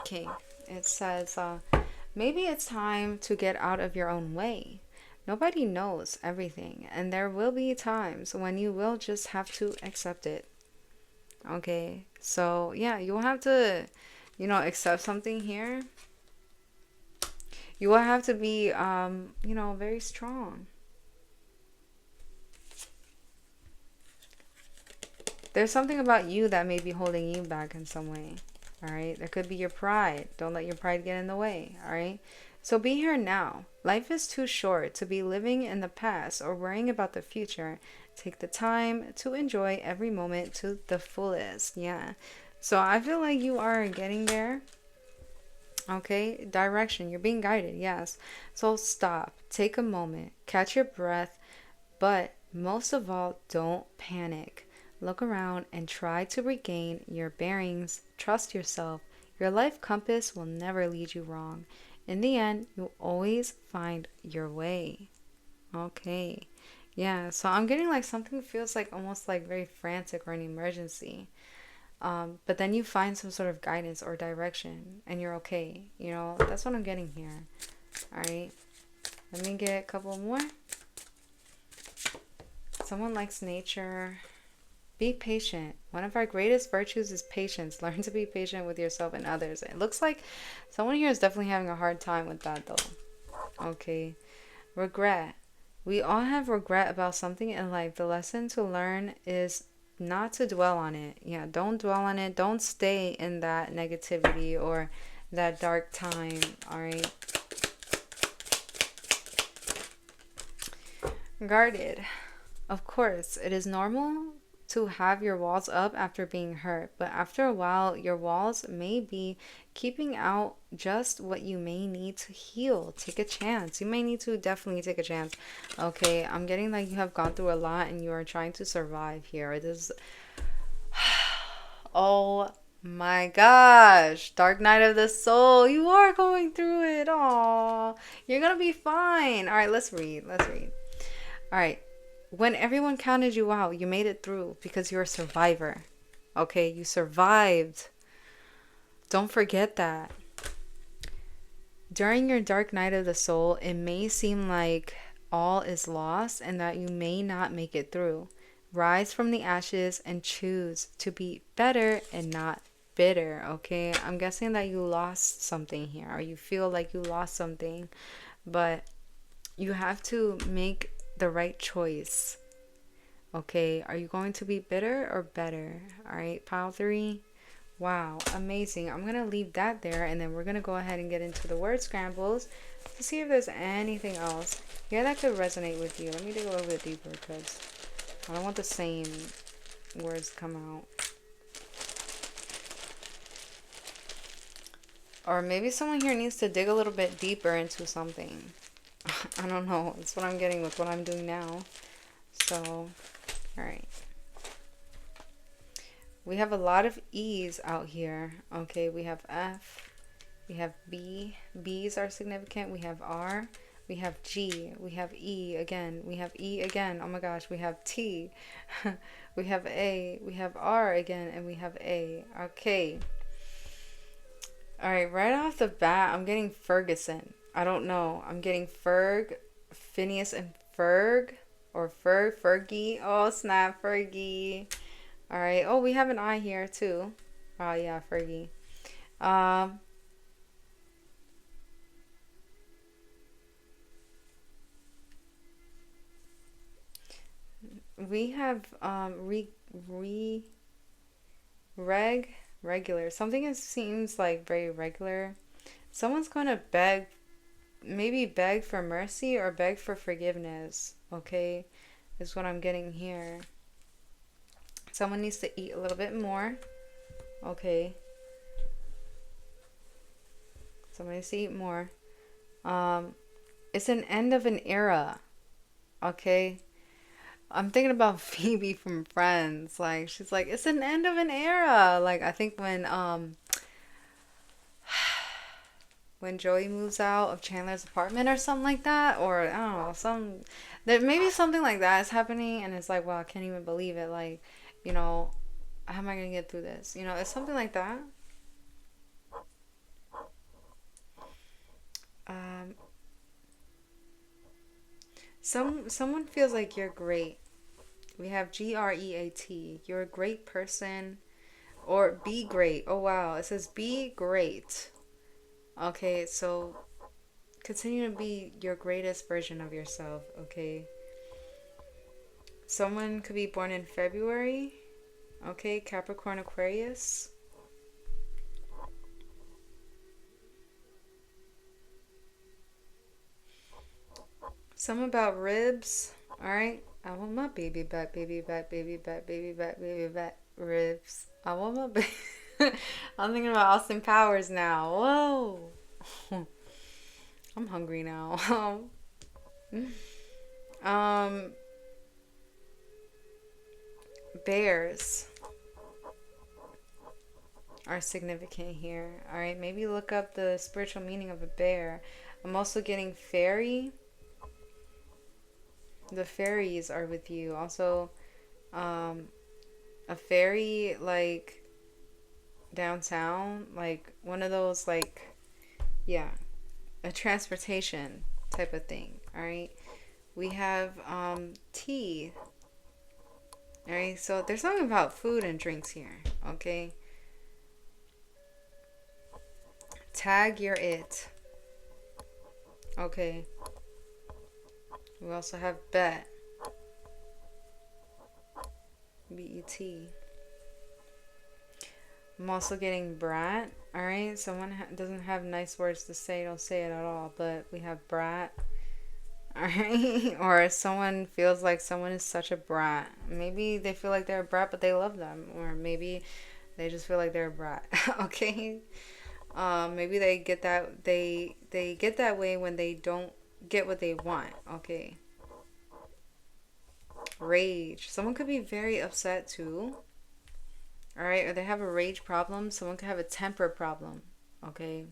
Okay, it says, maybe it's time to get out of your own way. Nobody knows everything, and there will be times when you will just have to accept it. Okay, so yeah, you'll have to, accept something here. You will have to be, very strong. There's something about you that may be holding you back in some way. All right. There could be your pride. Don't let your pride get in the way. All right. So be here now. Life is too short to be living in the past or worrying about the future. Take the time to enjoy every moment to the fullest. Yeah. So I feel like you are getting there. Okay. Direction. You're being guided. Yes. So stop. Take a moment. Catch your breath. But most of all, don't panic. Look around and try to regain your bearings. Trust yourself. Your life compass will never lead you wrong. In the end, you'll always find your way. Okay. Yeah, so I'm getting like something feels like almost like very frantic or an emergency. But then you find some sort of guidance or direction and you're okay. That's what I'm getting here. All right. Let me get a couple more. Someone likes nature. Be patient. One of our greatest virtues is patience. Learn to be patient with yourself and others. It looks like someone here is definitely having a hard time with that though. Okay. Regret. We all have regret about something in life. The lesson to learn is not to dwell on it. Yeah, don't dwell on it. Don't stay in that negativity or that dark time. All right. Guarded. Of course, it is normal to have your walls up after being hurt, but after a while, your walls may be keeping out just what you may need to heal. Take a chance. You may need to definitely take a chance. Okay, I'm getting like you have gone through a lot and you are trying to survive here. This Oh my gosh. Dark night of the soul. You are going through it. Aw. You're gonna be fine. All right, let's read. Let's read. All right. When everyone counted you out, you made it through because you're a survivor. Okay, you survived. Don't forget that. During your dark night of the soul, it may seem like all is lost and that you may not make it through. Rise from the ashes and choose to be better and not bitter. Okay, I'm guessing that you lost something here or you feel like you lost something, but you have to make the right choice. Okay, are you going to be bitter or better? All right, pile 3. Wow, amazing. I'm going to leave that there and then we're going to go ahead and get into the word scrambles to see if there's anything else here that could resonate with you. Let me dig a little bit deeper because I don't want the same words to come out. Or maybe someone here needs to dig a little bit deeper into something. I don't know. That's what I'm getting with what I'm doing now. So, all right. We have a lot of E's out here. Okay, we have F. We have B. B's are significant. We have R. We have G. We have E again. We have E again. Oh my gosh. We have T. We have A. We have R again. And we have A. Okay. All right. Right off the bat, I'm getting Ferguson. I don't know. I'm getting Ferg, Phineas and Ferg. Or Fergie. Oh, snap. Fergie. All right. Oh, we have an I here too. Oh, yeah. Fergie. We have regular. Something that seems like very regular. Someone's going to beg, maybe beg for mercy or beg for forgiveness. Okay, is what I'm getting here. Someone needs to eat a little bit more. Okay. Someone needs to eat more. It's an end of an era. Okay. I'm thinking about Phoebe from Friends. Like she's like, it's an end of an era. Like I think when Joey moves out of Chandler's apartment or something like that, or I don't know, there maybe something like that is happening, and it's like, wow, I can't even believe it. Like, how am I gonna get through this? It's something like that. Um, someone feels like you're great. We have GREAT. You're a great person. Or be great. Oh, wow. It says be great. Okay, so continue to be your greatest version of yourself, okay? Someone could be born in February, okay? Capricorn, Aquarius. Some about ribs, all right? I want my baby back, baby back, baby back, baby back, baby back, ribs. I want my baby. I'm thinking about Austin Powers now. Whoa. I'm hungry now. um, bears are significant here. All right, maybe look up the spiritual meaning of a bear. I'm also getting fairy. The fairies are with you. Also, um, a fairy like downtown, like one of those like yeah, a transportation type of thing. All right, we have tea. All right, so there's something about food and drinks here. Okay, tag your it. Okay. We also have bet. B-E-T. I'm also getting brat. Alright, someone doesn't have nice words to say, don't say it at all. But we have brat. Alright? Or someone feels like someone is such a brat. Maybe they feel like they're a brat, but they love them. Or maybe they just feel like they're a brat. Okay? Maybe they get that they get that way when they don't get what they want. Okay. Rage. Someone could be very upset too. All right, or they have a rage problem. Someone could have a temper problem. Okay.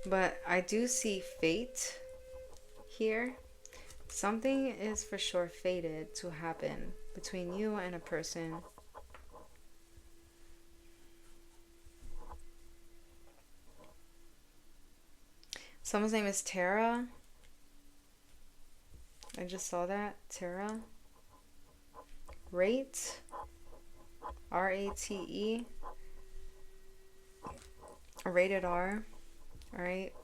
But I do see fate here. Something is for sure fated to happen between you and a person. Someone's name is Tara. I just saw that. Tara. Rate. R-A-T-E. Rated R. Alright.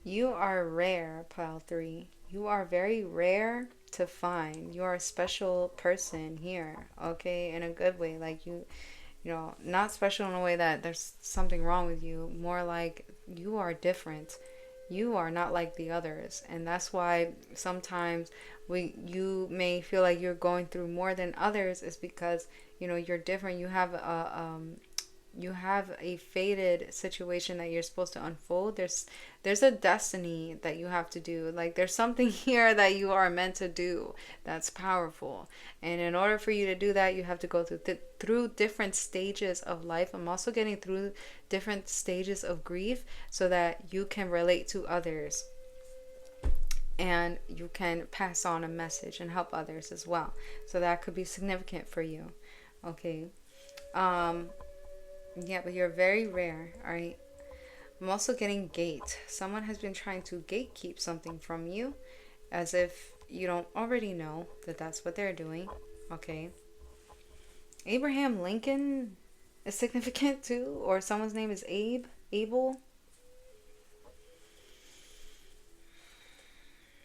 You are rare, pile 3. You are very rare to find. You are a special person here, okay? In a good way. Like you know, not special in a way that there's something wrong with you. More like you are different. You are not like the others. And that's why sometimes you may feel like you're going through more than others is because, you know, you're different. You have a fated situation that you're supposed to unfold. There's a destiny that you have to do. Like there's something here that you are meant to do that's powerful. And in order for you to do that, you have to go through different stages of life. I'm also getting through different stages of grief so that you can relate to others and you can pass on a message and help others as well. So that could be significant for you. Okay. Yeah, but you're very rare, all right? I'm also getting gate. Someone has been trying to gatekeep something from you as if you don't already know that that's what they're doing, okay? Abraham Lincoln is significant too, or someone's name is Abel.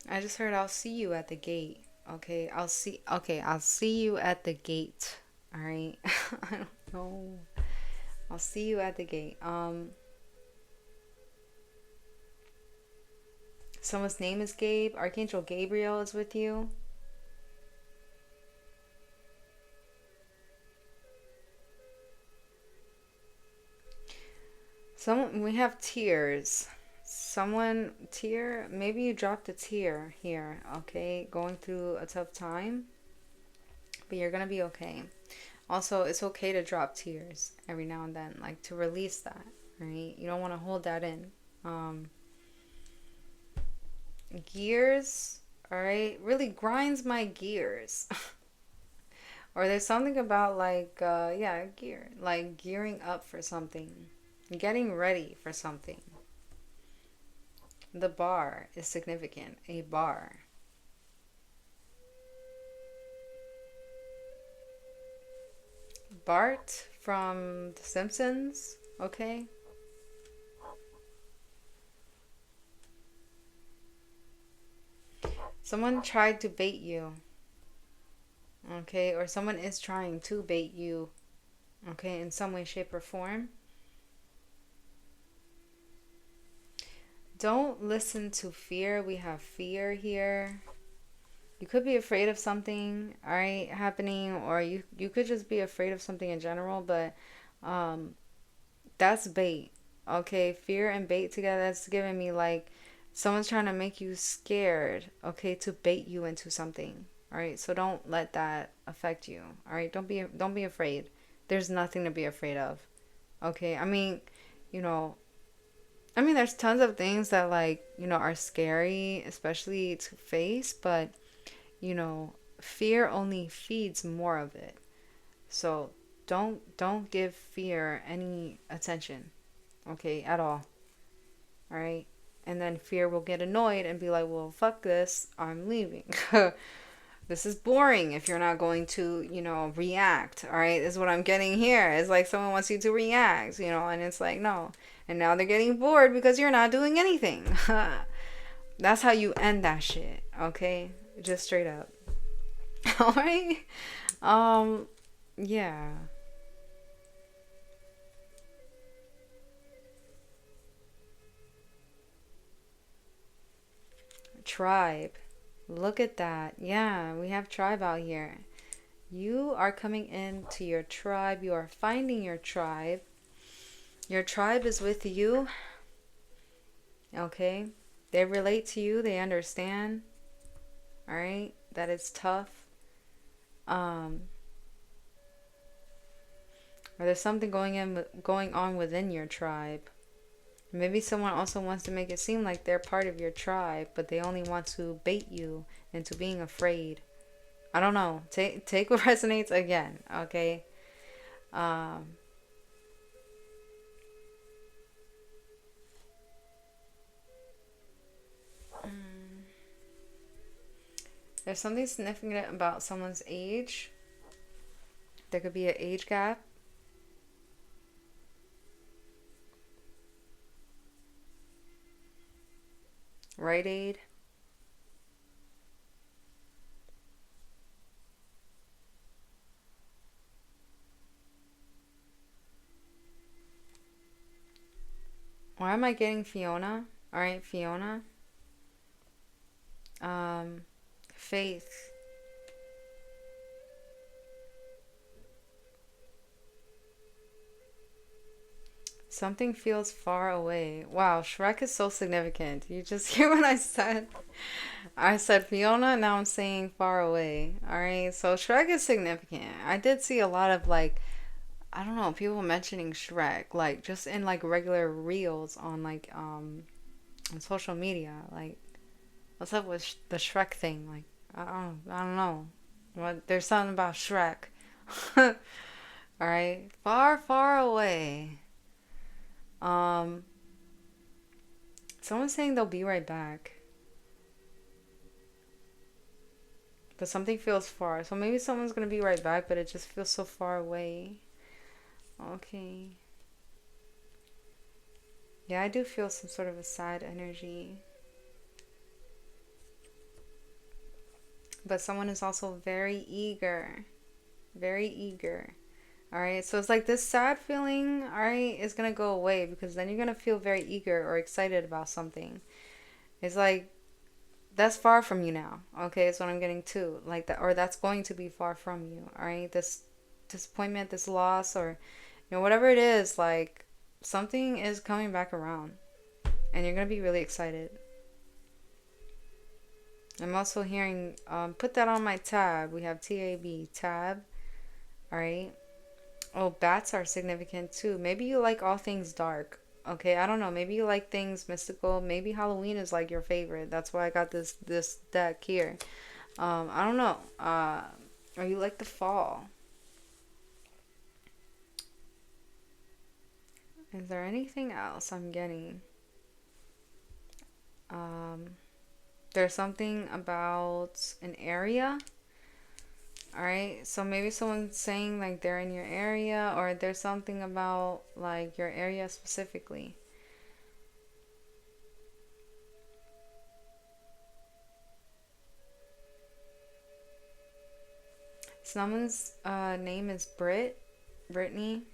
I just heard I'll see you at the gate, okay? I'll see you at the gate, all right? I don't know. I'll see you at the gate. Someone's name is Gabe. Archangel Gabriel is with you. We have tears. Maybe you dropped a tear here, okay? Going through a tough time, but you're gonna be okay. Also, it's okay to drop tears every now and then, like to release that, right? You don't want to hold that in. Gears, all right, really grinds my gears. Or there's something about like yeah, gear, like gearing up for something, getting ready for something. The bar is significant. A bar. Bart from The Simpsons, okay? Someone tried to bait you, okay? Or someone is trying to bait you, okay, in some way, shape, or form. Don't listen to fear. We have fear here. You could be afraid of something, all right, happening, or you could just be afraid of something in general, but um that's bait. Okay, fear and bait together, that's giving me like someone's trying to make you scared, okay, to bait you into something. All right? So don't let that affect you. All right? Don't be afraid. There's nothing to be afraid of. Okay? You know, there's tons of things that like, are scary, especially to face, but fear only feeds more of it. So don't give fear any attention, okay, at all. All right? And then fear will get annoyed and be like, "Well, fuck this. I'm leaving." This is boring if you're not going to, react. All right? This is what I'm getting here. It's like someone wants you to react, and it's like, "No." And now they're getting bored because you're not doing anything. That's how you end that shit, okay? Just straight up. All right? Um yeah. Tribe. Look at that. Yeah, we have tribe out here. You are coming into your tribe. You are finding your tribe. Your tribe is with you. Okay? They relate to you. They understand. All right? That it's tough. Um, or there's something going on within your tribe. Maybe someone also wants to make it seem like they're part of your tribe, but they only want to bait you into being afraid. I don't know. Take what resonates again, okay? Um, there's something significant about someone's age. There could be an age gap. Rite Aid. Why am I getting Fiona? All right, Fiona. Faith. Something feels far away. Wow, Shrek is so significant. You just hear what I said? I said Fiona, now I'm saying far away. All right, so Shrek is significant. I did see a lot of like, I don't know, people mentioning Shrek, like just in like regular reels on like on social media. Like, what's up with the Shrek thing? Like, I don't know. What there's something about Shrek. All right, far, far away. Um, Someone's saying they'll be right back, but something feels far. So maybe someone's gonna be right back, but it just feels so far away. Okay. Yeah, I do feel some sort of a sad energy. But someone is also very eager. Very eager. All right. So it's like this sad feeling, all right, is going to go away because then you're going to feel very eager or excited about something. It's like that's far from you now. Okay, that's what I'm getting to. Like that, or that's going to be far from you. All right, this disappointment, this loss, or whatever it is, like something is coming back around, and you're gonna be really excited. I'm also hearing, put that on my tab. We have TAB, tab. All right. Oh, bats are significant too. Maybe you like all things dark. Okay, I don't know. Maybe you like things mystical. Maybe Halloween is like your favorite. That's why I got this deck here. I don't know. Or you like the fall? Is there anything else I'm getting? There's something about an area. All right, so maybe someone's saying like they're in your area, or there's something about like your area specifically. Someone's name is Brittany, Brit.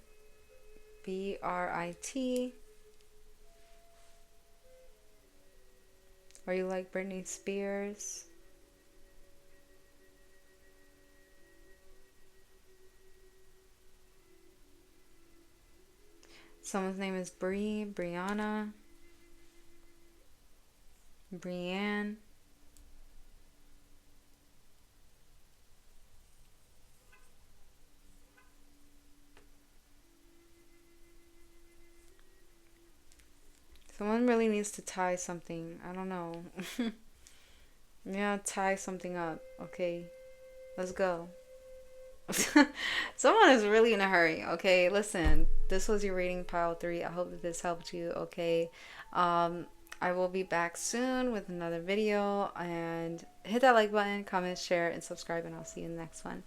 Or you like Britney Spears? Someone's name is Brianna, Brianne. Someone really needs to tie something. I don't know. Yeah, tie something up. Okay, let's go. Someone is really in a hurry. Okay, listen. This was your reading pile 3. I hope that this helped you. Okay. I will be back soon with another video, and hit that like button, comment, share, and subscribe, and I'll see you in the next one.